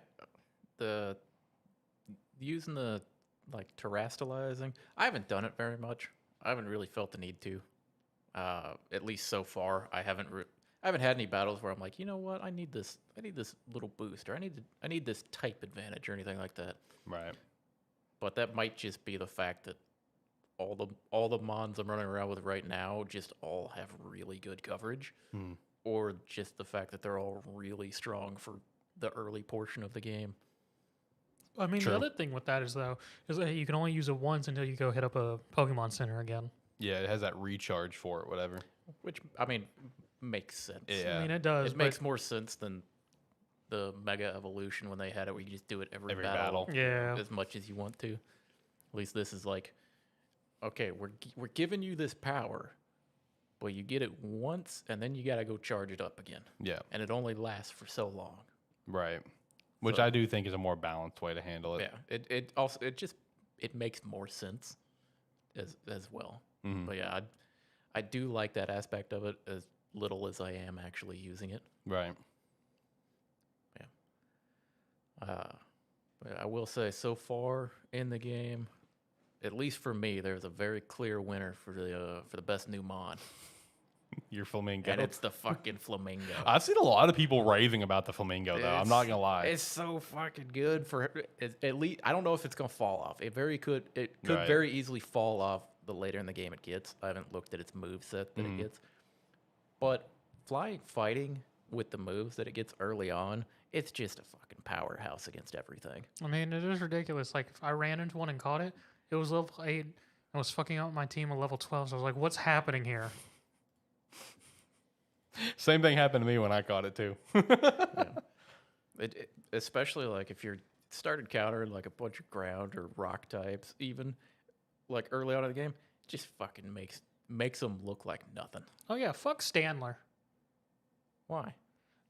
using the like terrestrializing, I haven't done it very much. I haven't really felt the need to. At least so far, I haven't had any battles where I'm like, you know what, I need this little boost, or I need this type advantage or anything like that. Right. But that might just be the fact that all the mons I'm running around with right now just all have really good coverage, or just the fact that they're all really strong for the early portion of the game. I mean, True. the other thing with that is that you can only use it once until you go hit up a Pokemon Center again. Yeah, it has that recharge for it, whatever. Which, I mean, makes sense. Yeah. I mean, it does. It makes more sense than the Mega Evolution when they had it, where you just do it every battle. Yeah. As much as you want to. At least this is like, okay, we're giving you this power, but you get it once, and then you got to go charge it up again. Yeah. And it only lasts for so long. Right. Which So- I do think is a more balanced way to handle it. Yeah. It makes more sense as well. Mhm. But yeah, I do like that aspect of it, as little as I am actually using it. Right. But I will say, so far in the game, at least for me, there's a very clear winner for the best new mod, Your Flamingo. and it's the fucking Flamingo. I've seen a lot of people raving about the Flamingo, though. I'm not going to lie. It's so fucking good at least. I don't know if it's gonna fall off. It could Right. very easily fall off the later in the game it gets. I haven't looked at its moveset that it gets, but fighting with the moves that it gets early on, it's just a fucking powerhouse against everything. I mean, it is ridiculous. Like, if I ran into one and caught it, it was level 8. I was fucking out my team at level 12. So I was like, what's happening here? Same thing happened to me when I caught it, too. Especially like if you're started countering like a bunch of ground or rock types, even like early on in the game, it just fucking makes them look like nothing. Oh, yeah, fuck Standler. Why?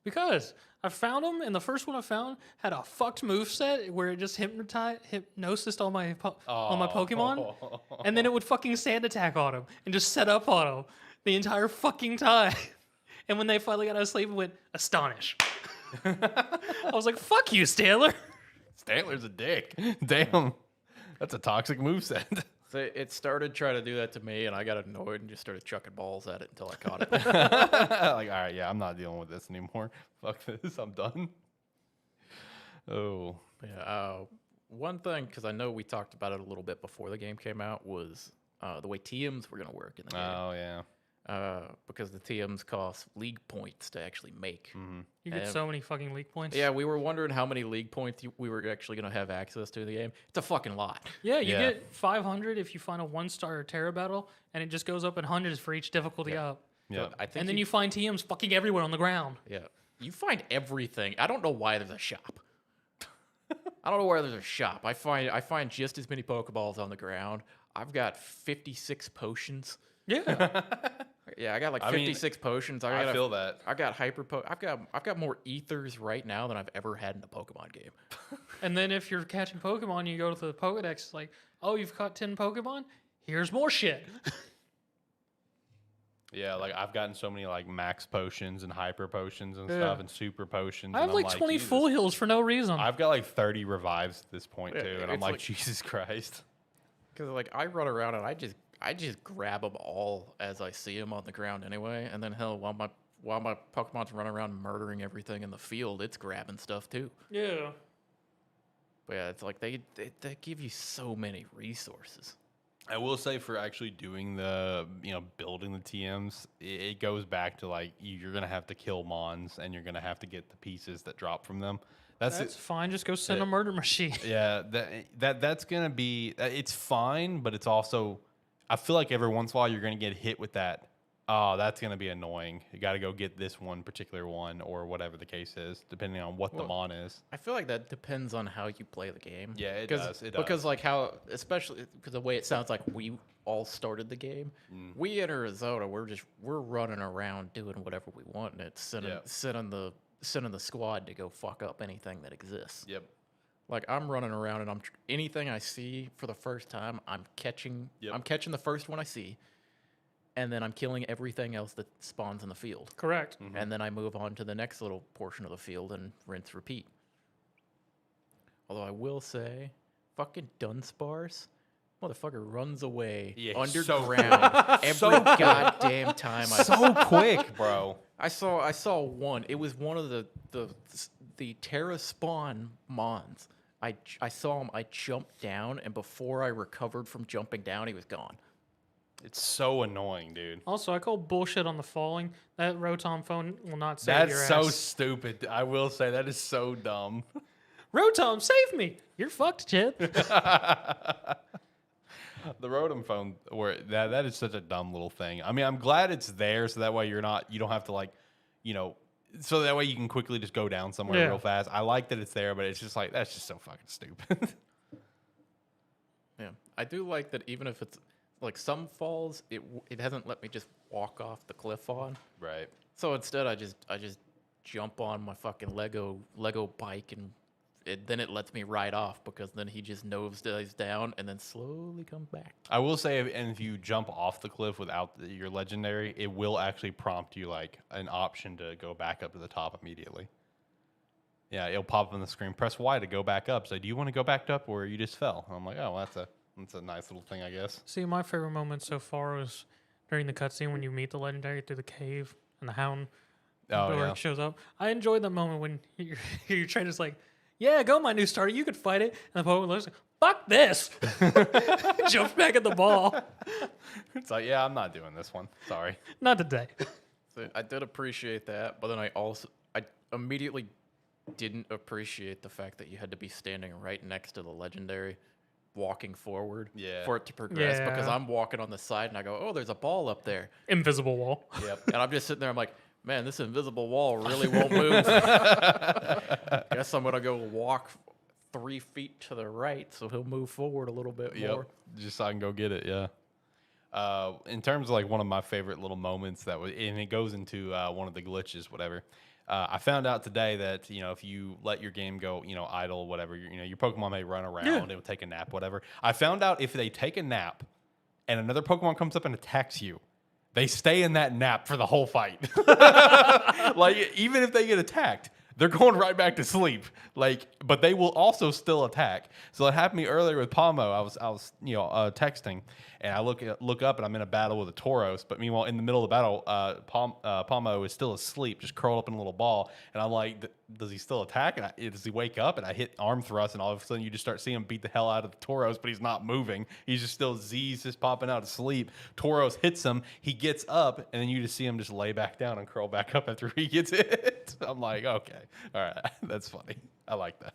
Because I found him, and the first one I found had a fucked moveset where it just hypnosis all my Pokemon, and then it would fucking sand attack on him and just set up on him the entire fucking time. And when they finally got out of sleep, it went, astonish. I was like, fuck you, Standler. Stantler's a dick. Damn. That's a toxic moveset. So it started trying to do that to me, and I got annoyed and just started chucking balls at it until I caught it. Like, all right, yeah, I'm not dealing with this anymore. Fuck this, I'm done. Oh. Yeah. One thing, because I know we talked about it a little bit before the game came out, was the way TMs were going to work in the game. Oh, yeah. Because the TMs cost league points to actually make. You get so many fucking league points. Yeah, we were wondering how many league points we were actually going to have access to in the game. It's a fucking lot. Yeah, you get 500 if you find a 1-star Terra battle, and it just goes up in hundreds for each difficulty up. Yeah. I think And then you find TMs fucking everywhere on the ground. Yeah. You find everything. I don't know why there's a shop. I don't know where there's a shop. I find just as many Pokeballs on the ground. I've got 56 potions. Yeah. Yeah, I got like 56 potions. I feel that. I got I've got more ethers right now than I've ever had in a Pokemon game. And then if you're catching Pokemon, you go to the Pokedex. It's like, oh, you've caught 10 Pokemon? Here's more shit. Yeah, like I've gotten so many like max potions and hyper potions and stuff and super potions. I have and I'm like 20 Jesus. full heals for no reason. I've got like 30 revives at this point Yeah, too, and I'm it's like, like- Jesus Christ. Because like I run around and I just grab them all as I see them on the ground anyway. And then hell, while my Pokemon's running around murdering everything in the field, it's grabbing stuff too. Yeah. But yeah, it's like they give you so many resources. I will say for actually doing the, building the TMs, it goes back to like you're gonna have to kill mons and you're gonna have to get the pieces that drop from them. That's fine. Just go send a murder machine. Yeah, that's gonna be. It's fine, but it's also. I feel like every once in a while you're gonna get hit with that. Oh, that's gonna be annoying. You got to go get this one particular one or whatever the case is, depending on what the mon is. I feel like that depends on how you play the game. Yeah, it does. It Because does. like how, especially because the way it sounds like we all started the game. We in Arizona, we're running around doing whatever we want, and it's sending the squad to go fuck up anything that exists. Yep. Like I'm running around and anything I see for the first time, I'm catching. Yep. I'm catching the first one I see, and then I'm killing everything else that spawns in the field. Correct. And then I move on to the next little portion of the field and rinse, repeat. Although I will say, fucking Dunsparce, motherfucker runs away underground every goddamn time I So quick, bro. I saw one. It was one of the Terra spawn mons. I saw him. I jumped down, and before I recovered from jumping down, he was gone. It's so annoying, dude. Also, I call bullshit on the falling. That Rotom phone will not save That's your so ass. stupid. I will say that is so dumb. Rotom, save me! You're fucked, Chip. The Rotom phone, that is such a dumb little thing. I mean, I'm glad it's there, so that way you don't have to so that way you can quickly just go down somewhere real fast. I like that it's there, but it's just like that's just so fucking stupid. Yeah, I do like that. Even if it's like some falls, it hasn't let me just walk off the cliff on. Right. So instead, I just jump on my fucking Lego bike and. Then it lets me ride off because then he just nosedives down and then slowly comes back. I will say, if you jump off the cliff without your legendary, it will actually prompt you like an option to go back up to the top immediately. Yeah, it'll pop up on the screen. Press Y to go back up. So, do you want to go back up or you just fell? And I'm like, oh, well, that's a nice little thing, I guess. See, my favorite moment so far was during the cutscene when you meet the legendary through the cave and the hound door shows up. I enjoyed that moment when your trainer's like, yeah, go, my new starter. You could fight it. And the Pokemon looks like, fuck this. Jumps back at the ball. It's like, yeah, I'm not doing this one. Sorry. Not today. So I did appreciate that, but then I immediately didn't appreciate the fact that you had to be standing right next to the legendary, walking forward for it to progress. Yeah. Because I'm walking on the side and I go, oh, there's a ball up there. Invisible wall. Yep. And I'm just sitting there. I'm like, man, this invisible wall really won't move. Guess I'm gonna go walk 3 feet to the right, so he'll move forward a little bit more. Just so I can go get it. Yeah. In terms of like one of my favorite little moments and it goes into one of the glitches, whatever. I found out today that if you let your game go idle, whatever, your Pokemon may run around, it'll take a nap, whatever. I found out if they take a nap and another Pokemon comes up and attacks you, they stay in that nap for the whole fight. Like, even if they get attacked, they're going right back to sleep. Like, but they will also still attack. So it happened to me earlier with Pomo. I was texting, and I look up, and I'm in a battle with a Tauros. But meanwhile, in the middle of the battle, Pomo is still asleep, just curled up in a little ball. And I'm like, does he still attack? And does he wake up? And I hit arm thrust, and all of a sudden you just start seeing him beat the hell out of the Tauros, but he's not moving. He's just still Z's just popping out of sleep. Tauros hits him. He gets up, and then you just see him just lay back down and curl back up after he gets hit. I'm like, okay, all right, that's funny. I like that.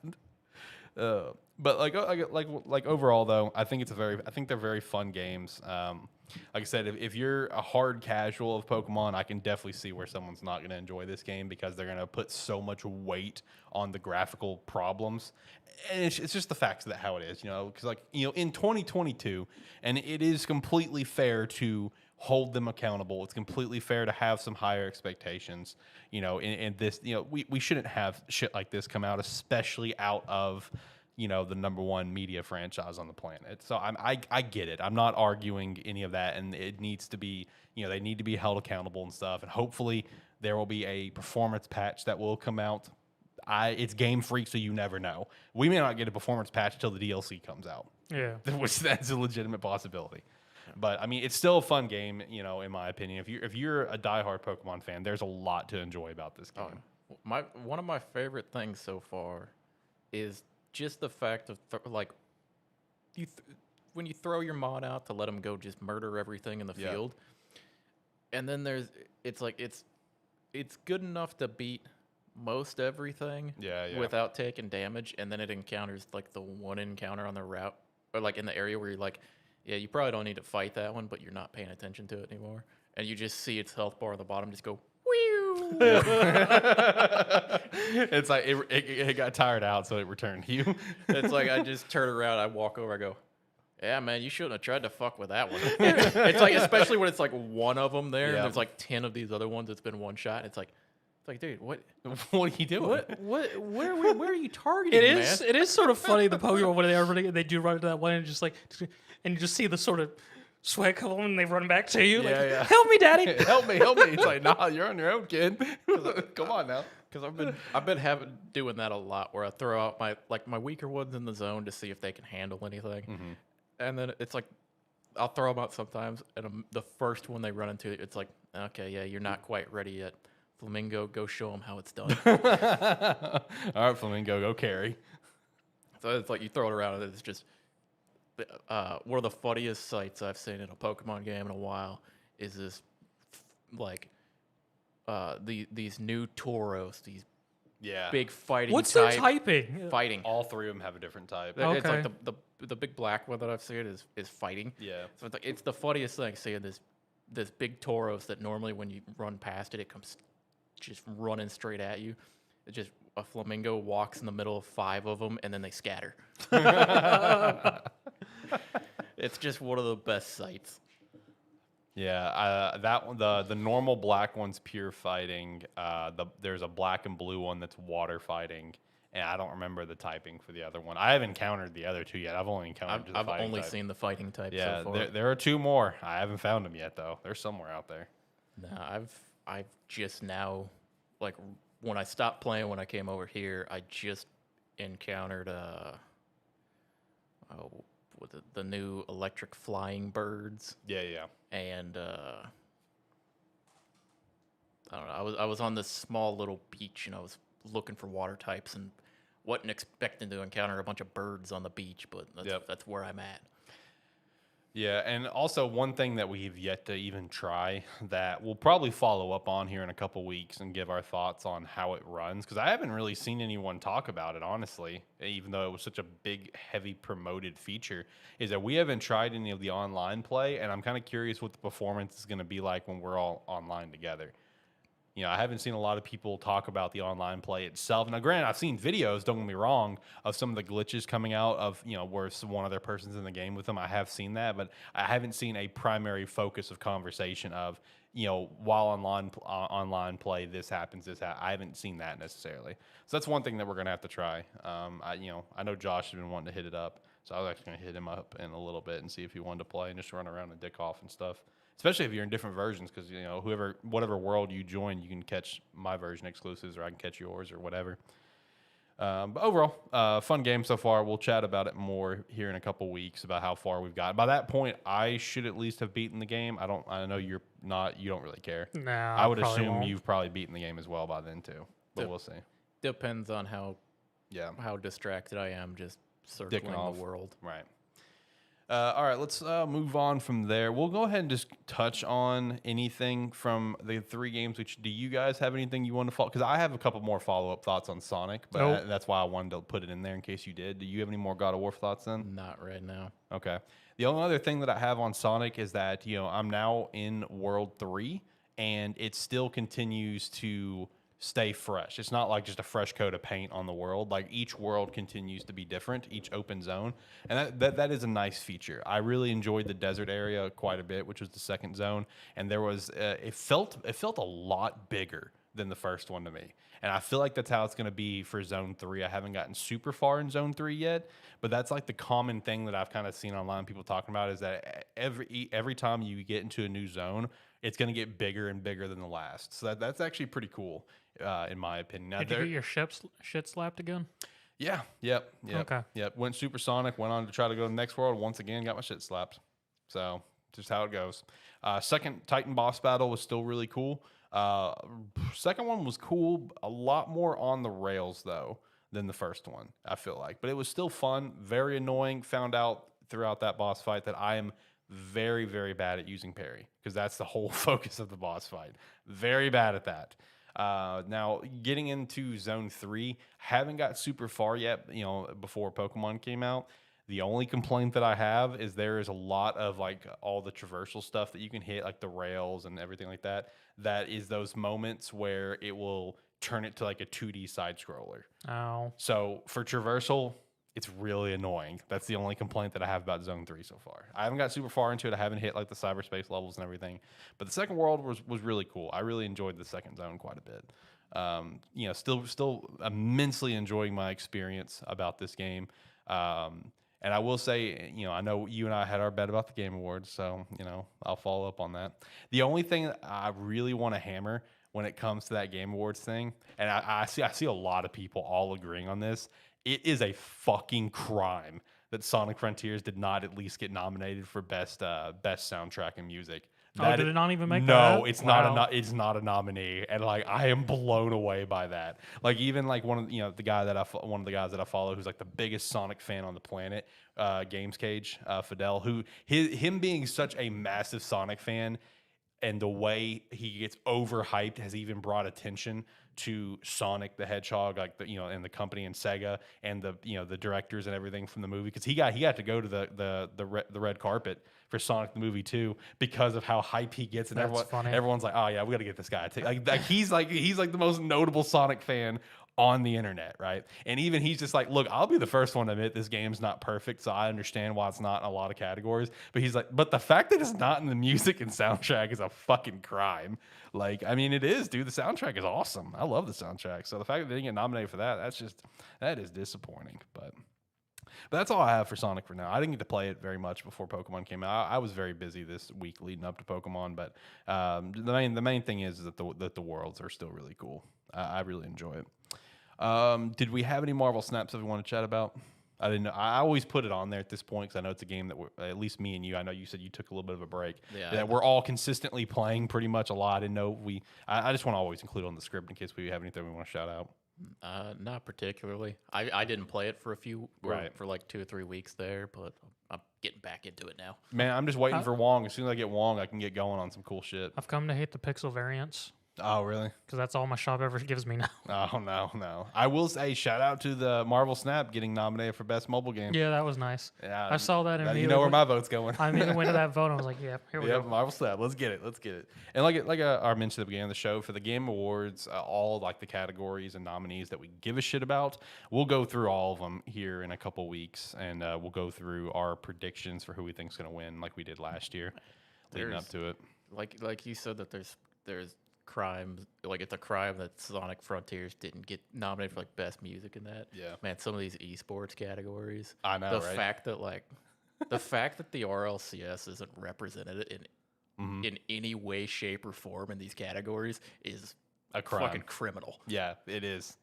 But like overall though, I think they're very fun games. Like I said, if you're a hard casual of Pokemon, I can definitely see where someone's not going to enjoy this game because they're going to put so much weight on the graphical problems, and it's just the facts of that how it is, because in 2022, and it is completely fair to hold them accountable. It's completely fair to have some higher expectations. In this, we shouldn't have shit like this come out, especially out of the number one media franchise on the planet. So I get it. I'm not arguing any of that, and it needs to be, they need to be held accountable and stuff. And hopefully there will be a performance patch that will come out. It's Game Freak, so you never know. We may not get a performance patch until the DLC comes out. Yeah, which that's a legitimate possibility. But I mean, it's still a fun game, in my opinion. If you're a diehard Pokemon fan, there's a lot to enjoy about this game. One of my favorite things so far is just the fact of when you throw your mod out to let them go just murder everything in the field, and then it's good enough to beat most everything without taking damage, and then it encounters like the one encounter on the route or like in the area where you're like, yeah, you probably don't need to fight that one, but you're not paying attention to it anymore, and you just see its health bar on the bottom just go. It's like it got tired out, so it returned you. It's like I just turn around, I walk over, I go, yeah, man, you shouldn't have tried to fuck with that one. It's like, especially when it's like one of them there, and there's like 10 of these other ones that's been one shot. It's like, dude, what are you doing? Where are you targeting? It is sort of funny the Pokemon when they do run into that one and and you just see the sort of sweat come on and they run back to you. Help me, Daddy. help me. It's like, nah, you're on your own, kid. Come on now. Because I've been doing that a lot where I throw out my weaker ones in the zone to see if they can handle anything. Mm-hmm. And then it's like I'll throw them out sometimes, and the first one they run into, it's like, okay, yeah, you're not quite ready yet. Flamingo, go show them how it's done. All right, Flamingo, go carry. So it's like you throw it around, and it's just one of the funniest sights I've seen in a Pokemon game in a while is this, these new Tauros, these big fighting. What's their typing? Fighting. All three of them have a different type. Okay. It's like the big black one that I've seen is fighting. Yeah. So it's the funniest thing seeing this big Tauros that normally when you run past it comes just running straight at you. It's just a Flamingo walks in the middle of 5 of them and then they scatter. It's just one of the best sights. Yeah, that one, the normal black one's pure fighting. There's a black and blue one that's water fighting, and I don't remember the typing for the other one. I haven't encountered the other two yet. I've only encountered the fighting type. Seen the fighting type. Yeah, so far. There are 2 more. I haven't found them yet though. They're somewhere out there. No, I've just now, like when I stopped playing when I came over here, I just encountered with the new electric flying birds. Yeah. And I don't know. I was on this small little beach and I was looking for water types and wasn't expecting to encounter a bunch of birds on the beach, but that's where I'm at. Yeah, and also one thing that we've yet to even try that we'll probably follow up on here in a couple weeks and give our thoughts on how it runs, because I haven't really seen anyone talk about it, honestly, even though it was such a big, heavy promoted feature, is that we haven't tried any of the online play, and I'm kind of curious what the performance is going to be like when we're all online together. I haven't seen a lot of people talk about the online play itself. Now, granted, I've seen videos, don't get me wrong, of some of the glitches coming out of, where one other person's in the game with them. I have seen that, but I haven't seen a primary focus of conversation of, while online play, this happens, I haven't seen that necessarily. So that's one thing that we're going to have to try. I know Josh has been wanting to hit it up, so I was actually going to hit him up in a little bit and see if he wanted to play and just run around and dick off and stuff. especially if you're in different versions, because you know whatever world you join, you can catch my version exclusives, or I can catch yours, or whatever. But overall, fun game so far. We'll chat about it more here in a couple weeks about how far we've got. By that point, I should at least have beaten the game. I know you're not. You don't really care. No, I would probably assume won't. you've probably beaten the game as well by then too. But we'll see. Depends on how Yeah. distracted I am just circling Dicking off. the world. Right. All right, let's move on from there. We'll go ahead and just touch on anything from the 3 games. Do you guys have anything you want to follow? Because I have a couple more follow-up thoughts on Sonic, but Nope. that's why I wanted to put it in there in case you did. Do you have any more God of War thoughts then? Not right now. Okay. The only other thing that I have on Sonic is that, I'm now in World 3, and it still continues to stay fresh. It's not like just a fresh coat of paint on the world. Like each world continues to be different, each open zone, and that is a nice feature. I really enjoyed the desert area quite a bit, which was the second zone, and there was it felt a lot bigger than the first one to me. And I feel like that's how it's going to be for Zone 3. I haven't gotten super far in Zone 3 yet, but that's like the common thing that I've kind of seen online people talking about is that every time you get into a new zone, it's going to get bigger and bigger than the last. So that's actually pretty cool, in my opinion. Now, Did you get your shit slapped again? Yeah, yep. Okay. Yep. Went supersonic, went on to try to go to the next world. Once again, got my shit slapped. So just how it goes. Second Titan boss battle was still really cool. Second one was cool, a lot more on the rails though than the first one, I feel like. But it was still fun, very annoying. Found out throughout that boss fight that I am very, very bad at using parry, because that's the whole focus of the boss fight. Very bad at that. Now, getting into Zone 3, haven't got super far yet, before Pokemon came out. The only complaint that I have is there is a lot of like all the traversal stuff that you can hit, like the rails and everything like that. That is those moments where it will turn it to like a 2D side scroller. Oh. So for traversal, it's really annoying. That's the only complaint that I have about Zone 3 so far. I haven't got super far into it. I haven't hit like the cyberspace levels and everything. But the second world was really cool. I really enjoyed the second zone quite a bit. Still immensely enjoying my experience about this game. And I will say, I know you and I had our bet about the Game Awards, so, I'll follow up on that. The only thing that I really want to hammer when it comes to that Game Awards thing, and I see a lot of people all agreeing on this, it is a fucking crime that Sonic Frontiers did not at least get nominated for best soundtrack and music. Did it not even make that? No, up? it's Wow. not a nominee, and like I am blown away by that. Like even like one of the guys that I follow, who's like the biggest Sonic fan on the planet, Gamesthetic, Fidel, him being such a massive Sonic fan, and the way he gets overhyped has even brought attention to Sonic the Hedgehog, like and the company and Sega and the directors and everything from the movie, because he got to go to the red carpet for Sonic the movie too because of how hype he gets, and That's funny. everyone's like, oh yeah, we got to get this guy. Like he's like the most notable Sonic fan on the internet, right? And even he's just like, look, I'll be the first one to admit this game's not perfect, so I understand why it's not in a lot of categories. But he's like, but the fact that it's not in the music and soundtrack is a fucking crime. Like, I mean, it is, dude. The soundtrack is awesome. I love the soundtrack. So the fact that they didn't get nominated for that, that is disappointing. But that's all I have for Sonic for now. I didn't get to play it very much before Pokemon came out. I was very busy this week leading up to Pokemon, but the main thing is that the worlds are still really cool. I really enjoy it. Did we have any Marvel Snaps that we want to chat about? I didn't know. I always put it on there at this point because I know it's a game that at least me and you. I know you said you took a little bit of a break. Yeah, that we're all consistently playing pretty much a lot. I didn't know I just want to always include on the script in case we have anything we want to shout out. Not particularly. I didn't play it for for like 2 or 3 weeks there, but I'm getting back into it now. Man, I'm just waiting for Wong. As soon as I get Wong, I can get going on some cool shit. I've come to hate the pixel variants Oh, really? because that's all my shop ever gives me now. Oh, no. I will say shout out to the Marvel Snap getting nominated for Best Mobile Game. Yeah, that was nice. Yeah, I saw that and you know where my vote's going. I immediately went to that vote and I was like, yeah, here we Yeah, go. Marvel Snap. Let's get it. And like I mentioned at the beginning of the show, for the Game Awards, all like the categories and nominees that we give a shit about, we'll go through all of them here in a couple weeks, and we'll go through our predictions for who we think's going to win, like we did last year, leading up to it. Like you said that there's crimes, like it's a crime that Sonic Frontiers didn't get nominated for like best music and that. Yeah. Man, some of these esports categories. I know, the right? fact that the RLCS isn't represented in in any way, shape, or form in these categories is A crime. fucking criminal. Yeah, it is.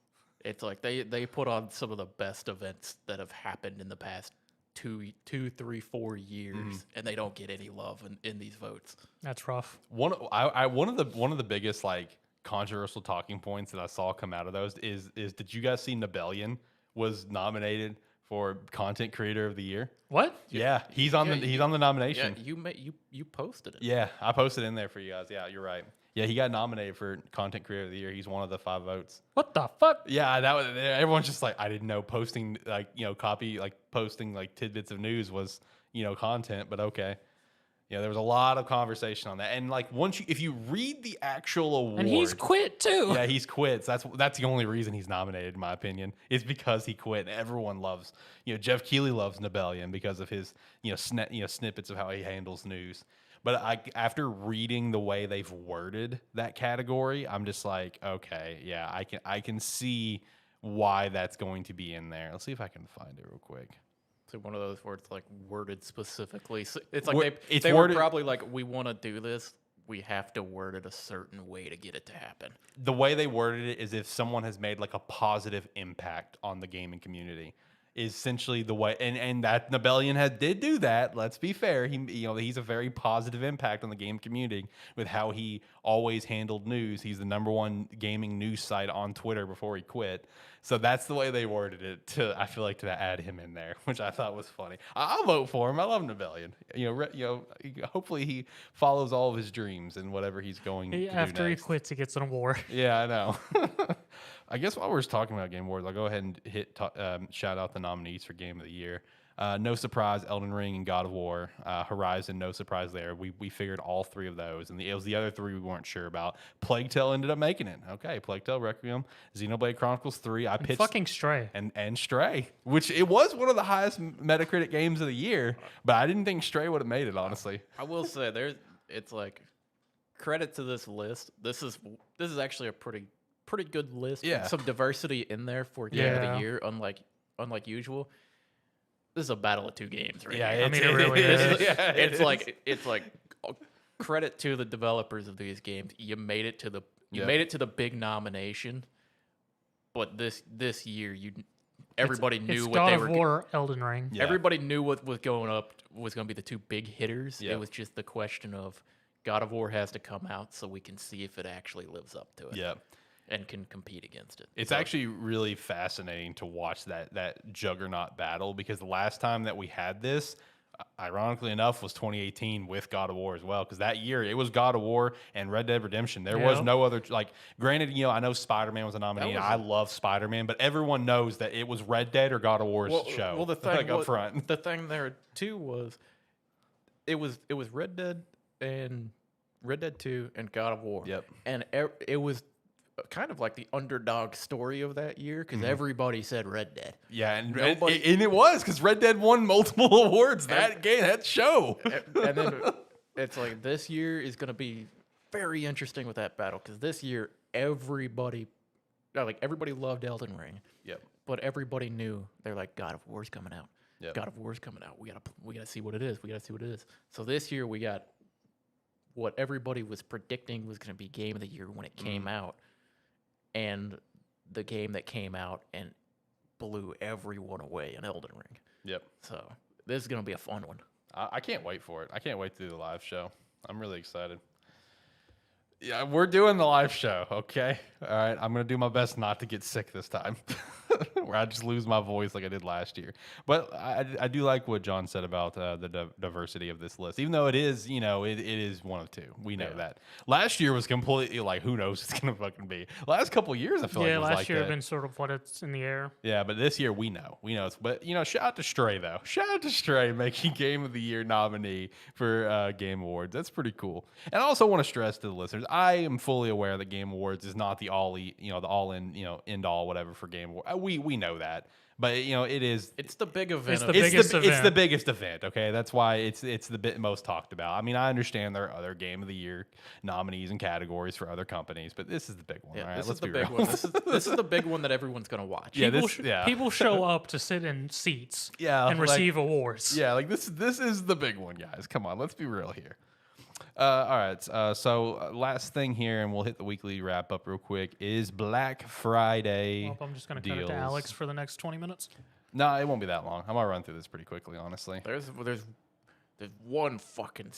It's like they put on some of the best events that have happened in the past 2, 3, 4 years, and they don't get any love in these votes. That's rough. One of the biggest like controversial talking points that I saw come out of those is did you guys see Nibelian was nominated for Content Creator of the Year? What? Yeah, he's on the nomination. Yeah, you posted it. Yeah, I posted in there for you guys. Yeah, you're right. Yeah, he got nominated for Content Creator of the Year. He's one of the 5 votes. What the fuck? Yeah, that was everyone's just like, I didn't know posting posting like tidbits of news was, content, but okay. Yeah, there was a lot of conversation on that. And like if you read the actual award, And he's quit too. yeah, he's quit. So that's the only reason he's nominated, in my opinion, is because he quit. And everyone loves, Jeff Keighley loves Nibelian because of his, snippets of how he handles news. But after reading the way they've worded that category, I'm just like, okay, yeah, I can see why that's going to be in there. Let's see if I can find it real quick. So one of those where it's like worded specifically. So it's like It's they were worded- probably like, we want to do this. We have to word it a certain way to get it to happen. The way they worded it is if someone has made like a positive impact on the gaming community. Is essentially the way, and that Nibelian did do that. Let's be fair. He's a very positive impact on the game community with how he always handled news. He's the #1 gaming news site on Twitter before he quit. So that's the way they worded it. I feel like to add him in there, which I thought was funny. I'll vote for him. I love Nibelian. Hopefully he follows all of his dreams and whatever he's going to do After he next. quits, he gets an award. Yeah, I know. I guess while we're talking about Game Awards, I'll go ahead and shout out the nominees for Game of the Year. No surprise, Elden Ring and God of War. Horizon, no surprise there. We figured all 3 of those, and it was the other 3 we weren't sure about. Plague Tale ended up making it. Okay, Plague Tale, Requiem, Xenoblade Chronicles 3. I pitched Fucking Stray. and Stray, which it was one of the highest Metacritic games of the year, but I didn't think Stray would have made it, honestly. I will say it's like credit to this list. This is actually a pretty good list. Yeah. With some diversity in there for Game of Yeah. the Year, unlike usual. This is a battle of 2 games, right? Yeah, here. I mean, it really is. Yeah, it's like credit to the developers of these games. You made it to the big nomination, but this year everybody knew it's what God they of were. War, Elden Ring. Yeah. Everybody knew what was going to be the 2 big hitters. Yeah. It was just the question of God of War has to come out so we can see if it actually lives up to it. Yeah. And can compete against it. It's So, actually really fascinating to watch that juggernaut battle, because the last time that we had this, ironically enough, was 2018 with God of War as well. Because that year it was God of War and Red Dead Redemption. There was no other, like, granted, I know Spider-Man was a nominee. And I love Spider-Man, but everyone knows that it was Red Dead or God of War's show. Well, the thing up front. The thing there too was it was Red Dead 2 and God of War. Yep. And it was kind of like the underdog story of that year because everybody said Red Dead. Yeah, and Nobody- it was because Red Dead won multiple awards that game, that show. And then it's like this year is going to be very interesting with that battle because this year everybody loved Elden Ring. Yep. But everybody knew they're like God of War's coming out. Yep. God of War's coming out. We gotta see what it is. We gotta see what it is. So this year we got what everybody was predicting was gonna be Game of the Year when it came out, and the game that came out and blew everyone away in Elden Ring. Yep. So this is gonna be a fun one. I can't wait for it. I can't wait to do the live show. I'm really excited. Yeah, we're doing the live show, okay? All right, I'm going to do my best not to get sick this time, where I just lose my voice like I did last year. But I do like what John said about the diversity of this list, even though it is, it is one of 2. We know that. Last year was completely like, who knows what's going to fucking be. Last couple of years, I feel like it was last like year that. have been sort of what it's in the air. Yeah, but this year we know. But shout out to Stray though. Shout out to Stray making Game of the Year nominee for Game Awards. That's pretty cool. And I also want to stress to the listeners, I am fully aware that Game Awards is not the all-in, end all whatever for Game Awards. We know that. But it is. It's the big event. It's the of- biggest It's the event. biggest event. Okay, that's why it's the bit most talked about. I mean, I understand there are other Game of the Year nominees and categories for other companies, but this is the big one. Yeah, all right, this let's is the be big real. one. This is the big one that everyone's gonna watch. Yeah, People show up to sit in seats Yeah, and like- receive awards. Yeah, like this is the big one, guys. Come on, let's be real here. All right. So last thing here, and we'll hit the weekly wrap up real quick, is Black Friday. Well, I'm just going to cut it to Alex for the next 20 minutes. No, it won't be that long. I'm gonna run through this pretty quickly, honestly. There's one fucking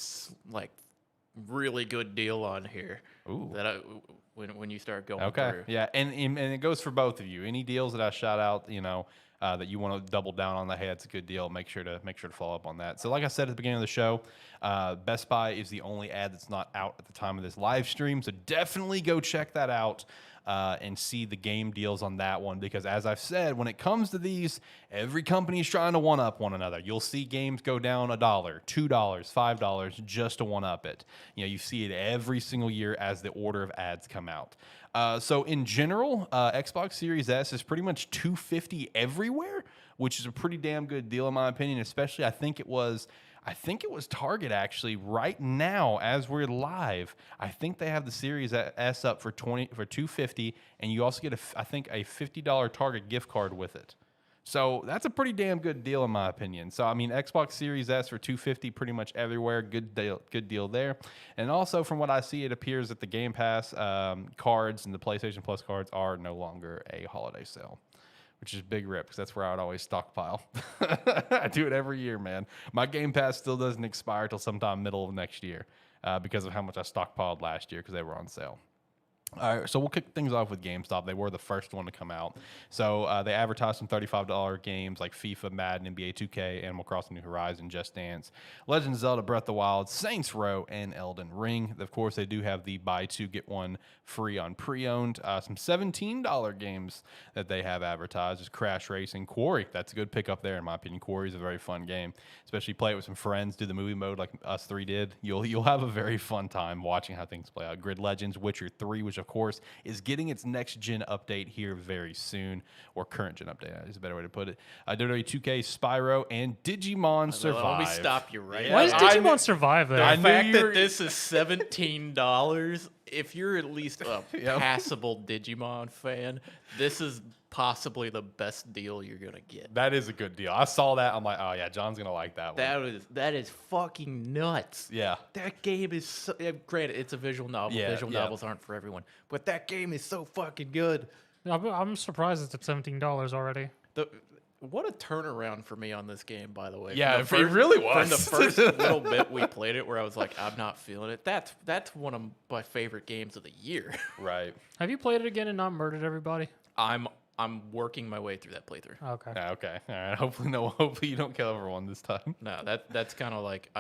like really good deal on here. Ooh. That when you start going Okay. through. Yeah, and it goes for both of you. Any deals that I shout out, that you want to double down on, hey, that's a good deal. Make sure to follow up on that. So, like I said at the beginning of the show, Best Buy is the only ad that's not out at the time of this live stream. So definitely go check that out. And see the game deals on that one, because as I've said, when it comes to these, every company is trying to one up one another. You'll see games go down $1, $2, $5 just to one up it. You see it every single year as the order of ads come out. So in general, Xbox Series S is pretty much $250 everywhere, which is a pretty damn good deal in my opinion. Especially, I think it was Target actually right now as we're live. I think they have the Series S up for $250, and you also get a $50 Target gift card with it. So that's a pretty damn good deal in my opinion. So I mean, Xbox Series S for $250 pretty much everywhere. Good deal there. And also from what I see, it appears that the Game Pass cards and the PlayStation Plus cards are no longer a holiday sale, which is big rip, because that's where I would always stockpile. I do it every year, man. My Game Pass still doesn't expire till sometime middle of next year because of how much I stockpiled last year because they were on sale. All right, so we'll kick things off with GameStop. They were the first one to come out. So they advertised some $35 games like FIFA, Madden, NBA 2K, Animal Crossing New Horizons, Just Dance, Legend of Zelda, Breath of the Wild, Saints Row, and Elden Ring. Of course, they do have the buy two, get one free on pre-owned. Some $17 games that they have advertised is Crash Racing, Quarry. That's a good pickup there, in my opinion. Quarry is a very fun game, especially play it with some friends, do the movie mode like us three did. You'll have a very fun time watching how things play out. Grid Legends, Witcher 3, which of course is getting its next gen update here very soon, or current gen update is a better way to put it. WWE 2K, Spyro, and Digimon Survive. Let me stop you right Why does now. Digimon Survive there? The fact that this is $17, if you're at least a passable Digimon fan, this is possibly the best deal you're gonna get. That is a good deal. I saw that. I'm like, oh yeah, John's gonna like that one. That is fucking nuts. Yeah. That game is so, granted, it's a visual novel. Yeah, Visual novels aren't for everyone, but that game is so fucking good. I'm surprised it's at $17 already. What a turnaround for me on this game, by the way. Yeah, it really was. From the first little bit we played it, where I was like, I'm not feeling it. That's one of my favorite games of the year. Right. Have you played it again and not murdered everybody? I'm working my way through that playthrough. Okay. Yeah, okay. All right. Hopefully you don't kill everyone this time. No, that's kind of like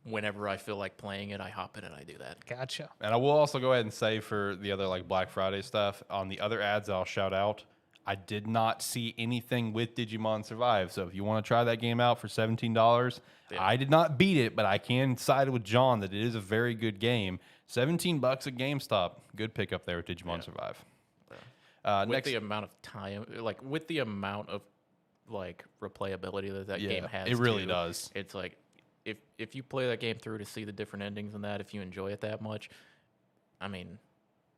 whenever I feel like playing it, I hop in and I do that. Gotcha. And I will also go ahead and say for the other like Black Friday stuff, on the other ads that I'll shout out, I did not see anything with Digimon Survive. So if you want to try that game out for $17, I did not beat it, but I can side with John that it is a very good game. $17 at GameStop. Good pickup there with Digimon Survive. With the amount of time, like with the amount of like replayability that game has, it really does. It's like if you play that game through to see the different endings and that, if you enjoy it that much, I mean,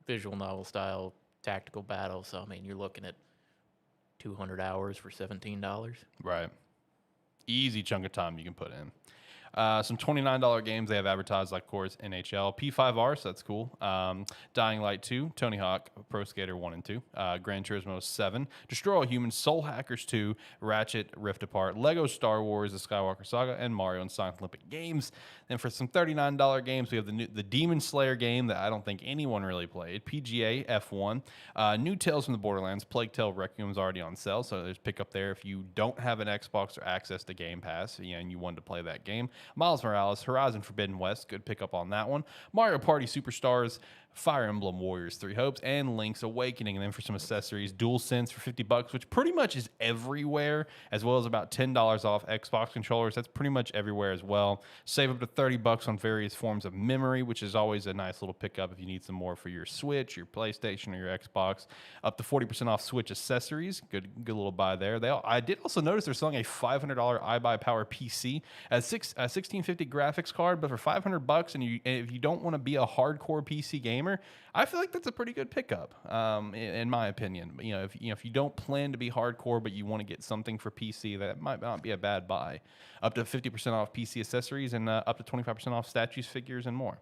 visual novel style tactical battle. So I mean, you're looking at 200 hours for $17. Right. Easy chunk of time you can put in. Some $29 games they have advertised, like, of course, NHL, P5R, so that's cool. Dying Light 2, Tony Hawk, Pro Skater 1 and 2, Gran Turismo 7, Destroy All Humans, Soul Hackers 2, Ratchet Rift Apart, Lego Star Wars, The Skywalker Saga, and Mario and Sonic Olympic Games. Then for some $39 games, we have the Demon Slayer game that I don't think anyone really played, PGA F1, New Tales from the Borderlands, Plague Tale Requiem is already on sale, so there's pickup there if you don't have an Xbox or access to Game Pass, and you wanted to play that game. Miles Morales, Horizon Forbidden West, good pickup on that one. Mario Party Superstars, Fire Emblem Warriors 3 Hopes, and Link's Awakening. And then for some accessories, DualSense for $50, which pretty much is everywhere, as well as about $10 off Xbox controllers. That's pretty much everywhere as well. Save up to $30 on various forms of memory, which is always a nice little pickup if you need some more for your Switch, your PlayStation, or your Xbox. Up to 40% off Switch accessories. Good little buy there. I did also notice they're selling a $500 iBuy Power PC, a 1650 graphics card, but for $500, and if you don't want to be a hardcore PC gamer, gamer, I feel like that's a pretty good pickup, in my opinion. If you don't plan to be hardcore, but you want to get something for PC, that might not be a bad buy. Up to 50% off PC accessories and up to 25% off statues, figures, and more.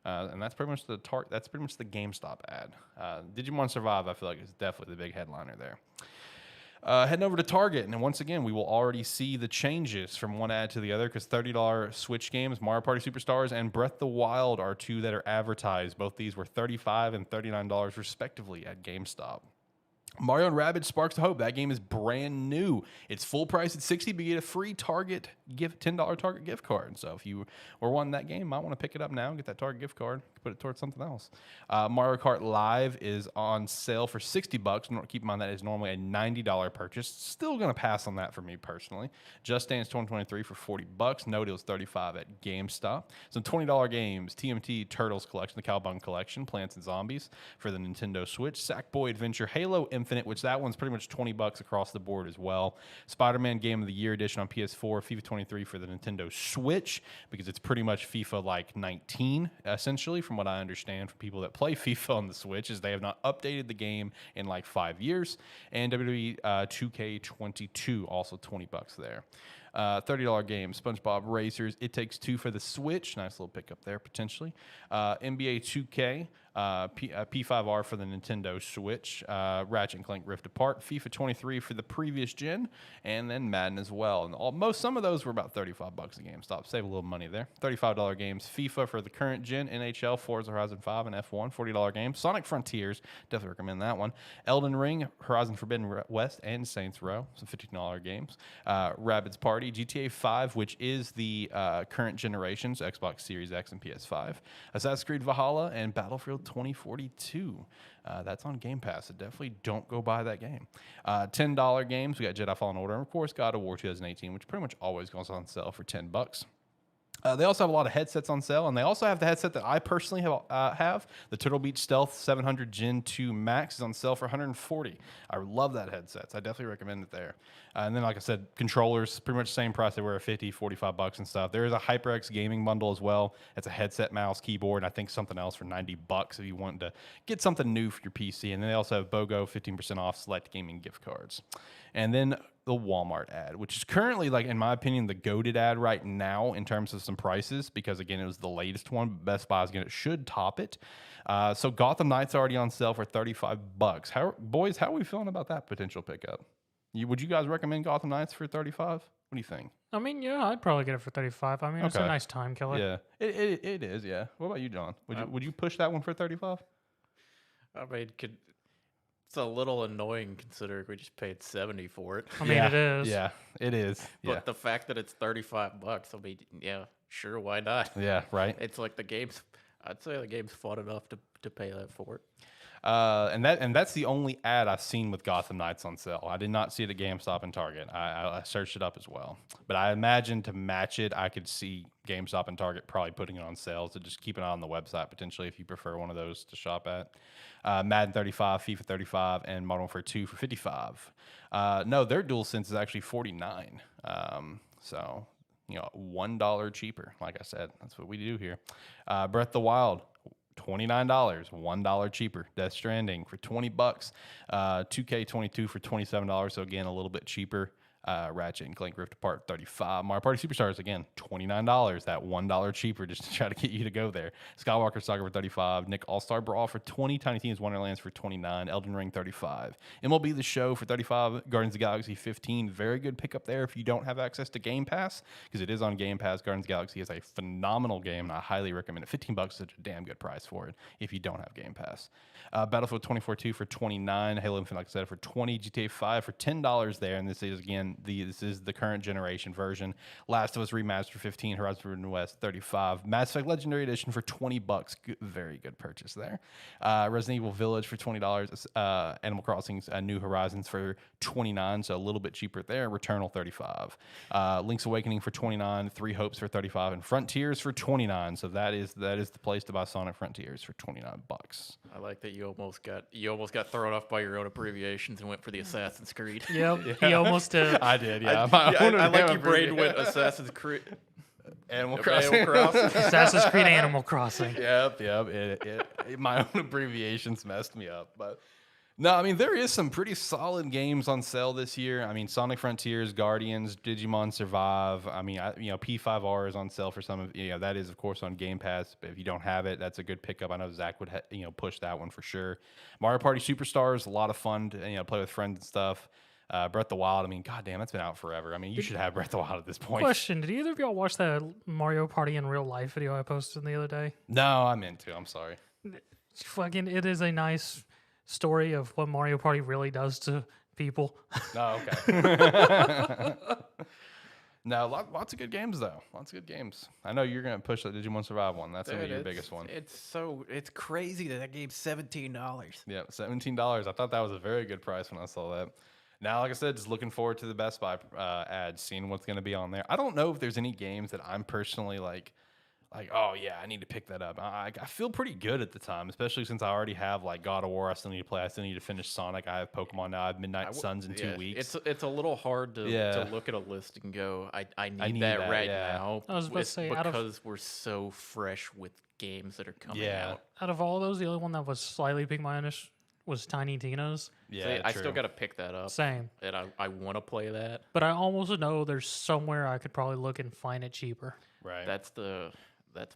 And that's pretty much the GameStop ad. Digimon Survive, I feel like, is definitely the big headliner there. Heading over to Target, and once again, we will already see the changes from one ad to the other because $30 Switch games, Mario Party Superstars, and Breath of the Wild are two that are advertised. Both these were $35 and $39 respectively at GameStop. Mario and Rabbids Sparks of Hope. That game is brand new. It's full price at $60, but you get a free Target $10 Target gift card. So if you were wanting that game, might want to pick it up now and get that Target gift card. Put it towards something else. Mario Kart Live is on sale for $60. Keep in mind that is normally a $90 purchase. Still going to pass on that for me personally. Just Dance 2023 for $40. No Deals $35 at GameStop. Some $20 games: TMT Turtles Collection, the Cowbun Collection, Plants and Zombies for the Nintendo Switch, Sackboy Adventure, Halo Infinite, which that one's pretty much $20 across the board as well. Spider-Man Game of the Year Edition on PS4, FIFA 23 for the Nintendo Switch, because it's pretty much FIFA like 19 essentially. From what I understand from people that play FIFA on the Switch, is they have not updated the game in like 5 years. And WWE 2K22, also $20 there. $30 game, SpongeBob Racers, It Takes Two for the Switch. Nice little pickup there, potentially. NBA 2K, P5R for the Nintendo Switch, Ratchet & Clank Rift Apart, FIFA 23 for the previous gen, and then Madden as well. And some of those were about $35 a GameStop. Save a little money there. $35 games, FIFA for the current gen, NHL, Forza Horizon 5, and F1, $40 games. Sonic Frontiers, definitely recommend that one. Elden Ring, Horizon Forbidden West, and Saints Row, some $15 games. Rabbids Party, GTA 5, which is the current generations, Xbox Series X and PS5. Assassin's Creed Valhalla, and Battlefield 2042. That's on Game Pass, so definitely don't go buy that game. $10 games, we got Jedi Fallen Order, and of course God of War 2018, which pretty much always goes on sale for $10. They also have a lot of headsets on sale, and they also have the headset that I personally have. The Turtle Beach Stealth 700 Gen 2 Max is on sale for $140. I love that headset, so I definitely recommend it there. And then, like I said, controllers, pretty much the same price they were at $50, $45 and stuff. There is a HyperX gaming bundle as well. It's a headset, mouse, keyboard, and I think something else for $90 if you want to get something new for your PC. And then they also have BOGO 15% off select gaming gift cards. And then the Walmart ad, which is currently, like, in my opinion, the GOTY ad right now in terms of some prices, because again, it was the latest one. Best Buy is should top it. So Gotham Knights already on sale for $35. Boys, how are we feeling about that potential pickup? Would you guys recommend Gotham Knights for $35? What do you think? I mean, yeah, I'd probably get it for $35. I mean, it's a nice time killer. Yeah, it is. Yeah. What about you, John? Would you push that one for $35? I mean, it's a little annoying considering we just paid $70 for it. I mean, it is. Yeah, it is. But the fact that it's $35, I mean, yeah, sure, why not? Yeah, right. It's like I'd say the game's fun enough to pay that for it. And that's the only ad I've seen with Gotham Knights on sale. I did not see it at GameStop and Target. I searched it up as well. But I imagine to match it, I could see GameStop and Target probably putting it on sale. So just keep it on the website potentially if you prefer one of those to shop at. Madden 35, FIFA 35, and Modern Warfare 2 for $55. No, their DualSense is actually $49. So, $1 cheaper. Like I said, that's what we do here. Breath of the Wild, $29, $1 cheaper. Death Stranding for $20. 2K22 for $27. So again, a little bit cheaper. Ratchet & Clank Rift Apart, $35. Mario Party Superstars, again, $29. That $1 cheaper just to try to get you to go there. Skywalker Saga for $35. Nick All-Star Brawl for $20. Tiny Tina's Wonderlands for $29. Elden Ring, $35. MLB The Show for $35. Guardians of the Galaxy, $15. Very good pickup there if you don't have access to Game Pass, because it is on Game Pass. Guardians of the Galaxy is a phenomenal game, and I highly recommend it. $15 is such a damn good price for it if you don't have Game Pass. Battlefield 2042 for $29. Halo Infinite, like I said, for $20. GTA 5 for $10 there, and this is, again, this is the current generation version. Last of Us Remastered, $15. Horizon Forbidden West, $35. Mass Effect Legendary Edition for $20. Very good purchase there. Resident Evil Village for $20. Animal Crossing's New Horizons for $29, so a little bit cheaper there. Returnal, $35. Link's Awakening for $29. Three Hopes for $35, and Frontiers for $29. So that is the place to buy Sonic Frontiers for $29. I like that you almost got thrown off by your own abbreviations and went for the Assassin's Creed. Yep, he almost did. I did, yeah. I like your brain went Assassin's Creed. Animal Animal Crossing. Crossing. Assassin's Creed Animal Crossing. Yep. My own abbreviations messed me up, but no, I mean there is some pretty solid games on sale this year. I mean Sonic Frontiers, Guardians, Digimon Survive. I mean, P5R is on sale for some of that is of course on Game Pass. But if you don't have it, that's a good pickup. I know Zach would push that one for sure. Mario Party Superstars, a lot of fun to play with friends and stuff. Breath of the Wild. I mean, goddamn, that's been out forever. I mean, you should have Breath of the Wild at this point. Question: did either of y'all watch that Mario Party in real life video I posted the other day? No, I'm into. I'm sorry. It is a nice story of what Mario Party really does to people. Oh, okay. No, lots of good games though. Lots of good games. I know you're gonna push that Digimon Survive one. That's gonna be your biggest one. It's crazy that game's $17. Yeah, $17. I thought that was a very good price when I saw that. Now, like I said, just looking forward to the Best Buy ads, seeing what's going to be on there. I don't know if there's any games that I'm personally like, oh yeah, I need to pick that up. I feel pretty good at the time, especially since I already have like God of War. I still need to play. I still need to finish Sonic. I have Pokemon now. I have Midnight Suns in 2 weeks. It's a little hard to look at a list and go, I need that right now. I was about to say, because we're so fresh with games that are coming out. Out of all those, the only one that was slightly piqued my interest was Tiny Tina's. Yeah, I still got to pick that up. Same. And I want to play that. But I almost know there's somewhere I could probably look and find it cheaper. Right. That's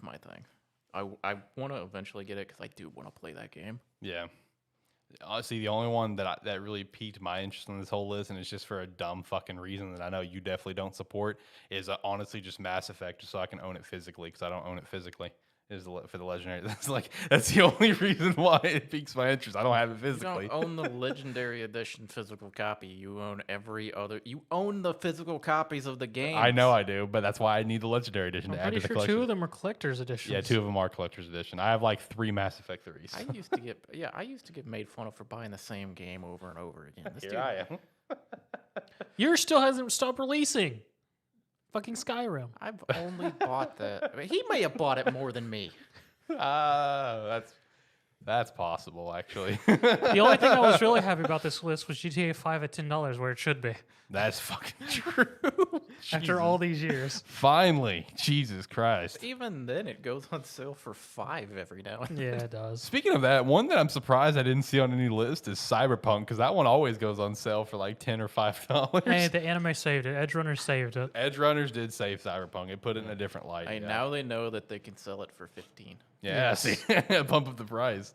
my thing. I want to eventually get it because I do want to play that game. Yeah. Honestly, the only one that really piqued my interest in this whole list, and it's just for a dumb fucking reason that I know you definitely don't support, is honestly just Mass Effect, just so I can own it physically, because I don't own it physically. Is for the legendary. That's the only reason why it piques my interest. I don't have it physically. You don't own the legendary edition physical copy. You own You own the physical copies of the game. I know I do, but that's why I need the legendary edition I'm to add to pretty the sure collection. 2 of them are collector's editions. Yeah, 2 of them are collector's edition. I have like 3 Mass Effect 3s. I used to get made fun of for buying the same game over and over again. Here I am. Yours still hasn't stopped releasing. Fucking Skyrim. I've only bought that. I mean, he may have bought it more than me. That's possible, actually. The only thing I was really happy about this list was GTA 5 at $10, where it should be. That's fucking true. After all these years. Finally. Jesus Christ. Even then, it goes on sale for $5 every now and then. Yeah, it does. Speaking of that, one that I'm surprised I didn't see on any list is Cyberpunk, because that one always goes on sale for like $10 or $5. Hey, the anime saved it. Edge Runners saved it. Edge Runners did save Cyberpunk. It put it in a different light. Now they know that they can sell it for $15. Yeah, see, bump up the price.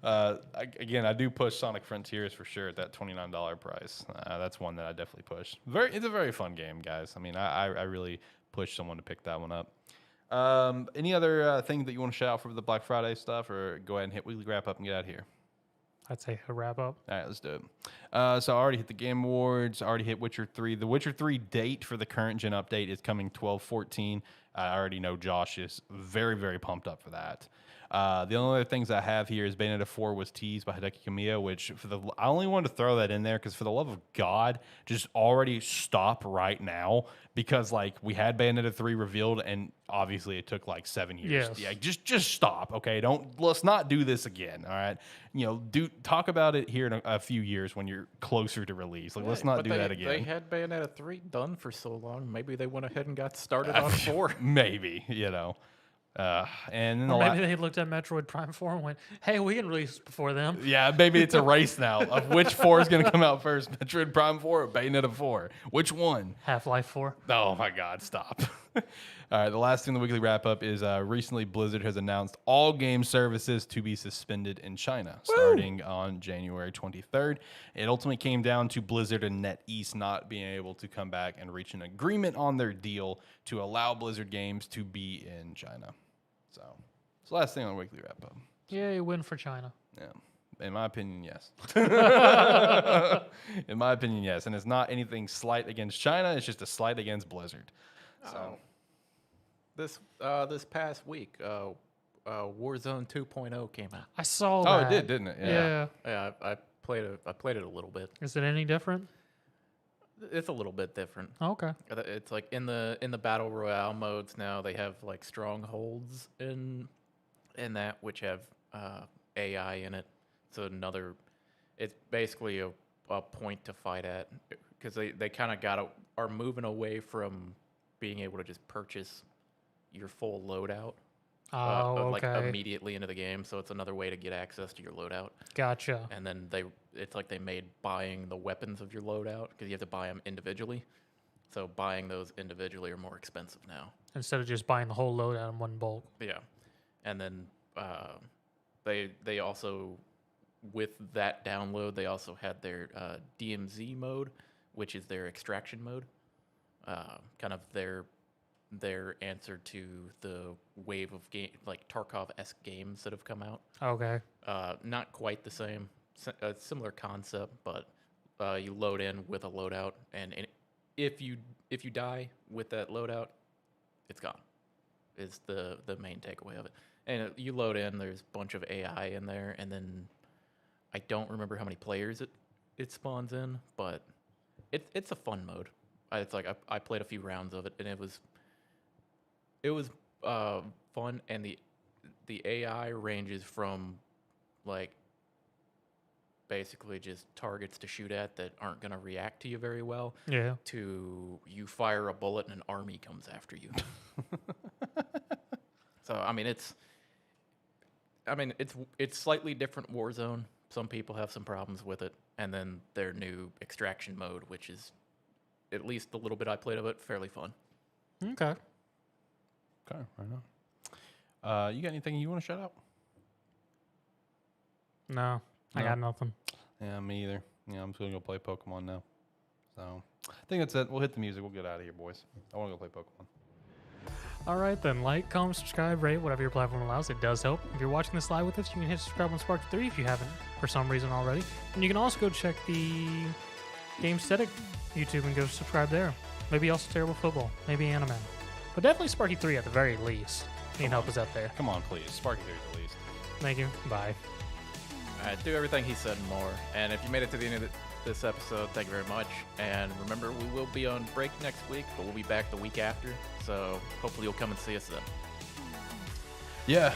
Again, I do push Sonic Frontiers for sure at that $29 price. That's one that I definitely push. It's a very fun game, guys. I mean, I really push someone to pick that one up. Any other things that you want to shout out for the Black Friday stuff, or go ahead and hit weekly wrap up and get out of here? I'd say a wrap up. All right, let's do it. So I already hit the Game Awards. I already hit Witcher 3. The Witcher 3 date for the current gen update is coming 12/14. I already know Josh is very, very pumped up for that. The only other things I have here is Bayonetta 4 was teased by Hideki Kamiya, which I only wanted to throw that in there because for the love of God, just already stop right now, because like we had Bayonetta 3 revealed and obviously it took like 7 years. Yes. Yeah, let's stop, okay? Let's not do this again, all right? Talk about it here in a few years when you're closer to release. Like, let's not do that again. They had Bayonetta 3 done for so long. Maybe they went ahead and got started on 4. Maybe, and then Or maybe they looked at Metroid Prime 4 and went, hey, we can release before them. Yeah, maybe it's a race now of which 4 is going to come out first, Metroid Prime 4 or Bayonetta 4. Which one? Half-Life 4. Oh my God, stop. All right, the last thing the weekly wrap-up is recently Blizzard has announced all game services to be suspended in China starting on January 23rd. It ultimately came down to Blizzard and NetEase not being able to come back and reach an agreement on their deal to allow Blizzard games to be in China. So, it's the last thing on the weekly wrap-up. Yay, win for China. Yeah. In my opinion, yes. In my opinion, yes. And it's not anything slight against China. It's just a slight against Blizzard. So, This past week, Warzone 2.0 came out. I saw that. oh, it did, didn't it? Yeah. Yeah, I played it a little bit. Is it any different? It's a little bit different. Okay. It's like in the battle royale modes now they have like strongholds in that which have AI in it. So it's basically a point to fight at, because they kind of are moving away from being able to just purchase your full loadout. Oh, Like okay. immediately into the game, so it's another way to get access to your loadout. Gotcha. And then it's like they made buying the weapons of your loadout because you have to buy them individually. So buying those individually are more expensive now. Instead of just buying the whole loadout in one bulk. Yeah, and then they also, with that download, they also had their DMZ mode, which is their extraction mode, kind of their answer to the wave of like Tarkov-esque games that have come out. Okay. Not quite the same, a similar concept, but you load in with a loadout, and if you die with that loadout, it's gone. Is the main takeaway of it. And you load in, there's a bunch of AI in there, and then I don't remember how many players it spawns in, but it's a fun mode. It's like I played a few rounds of it, and it was fun, and the AI ranges from like basically just targets to shoot at that aren't going to react to you very well. Yeah. To you fire a bullet and an army comes after you. So it's slightly different Warzone. Some people have some problems with it, and then their new extraction mode, which is, at least the little bit I played of it, fairly fun. Okay. Okay, right on. You got anything you want to shout out? No, I got nothing. Yeah, me either. Yeah, I'm just gonna go play Pokemon now. So I think that's it. We'll hit the music. We'll get out of here, boys. I want to go play Pokemon. All right, then. Like, comment, subscribe, rate, whatever your platform allows. It does help. If you're watching this live with us, you can hit subscribe on SparkE3 if you haven't for some reason already. And you can also go check the Gamesthetic YouTube and go subscribe there. Maybe also Terrible Football. Maybe AniMan. But definitely SparkE3 at the very least. You can help us out there. Come on, please. SparkE3 at the least. Thank you. Bye. All right, do everything he said and more. And if you made it to the end of this episode, thank you very much. And remember, we will be on break next week, but we'll be back the week after. So hopefully you'll come and see us then. Yeah,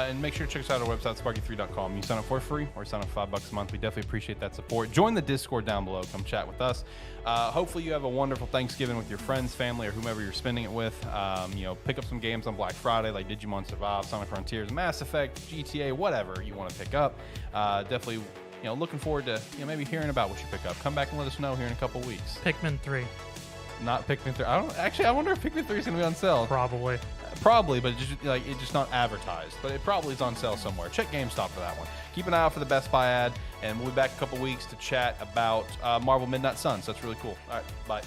and make sure to check us out on our website, SparkE3.com. You sign up for free or sign up for $5 a month. We definitely appreciate that support. Join the Discord down below. Come chat with us. Hopefully you have a wonderful Thanksgiving with your friends, family, or whomever you're spending it with. Pick up some games on Black Friday like Digimon Survive, Sonic Frontiers, Mass Effect, GTA, whatever you want to pick up. Definitely, looking forward to maybe hearing about what you pick up. Come back and let us know here in a couple weeks. Pikmin 3. Not Pikmin 3. I wonder if Pikmin 3 is going to be on sale. Probably, but it's just not advertised. But it probably is on sale somewhere. Check GameStop for that one. Keep an eye out for the Best Buy ad, and we'll be back in a couple weeks to chat about Marvel Midnight Suns. That's really cool. All right, bye.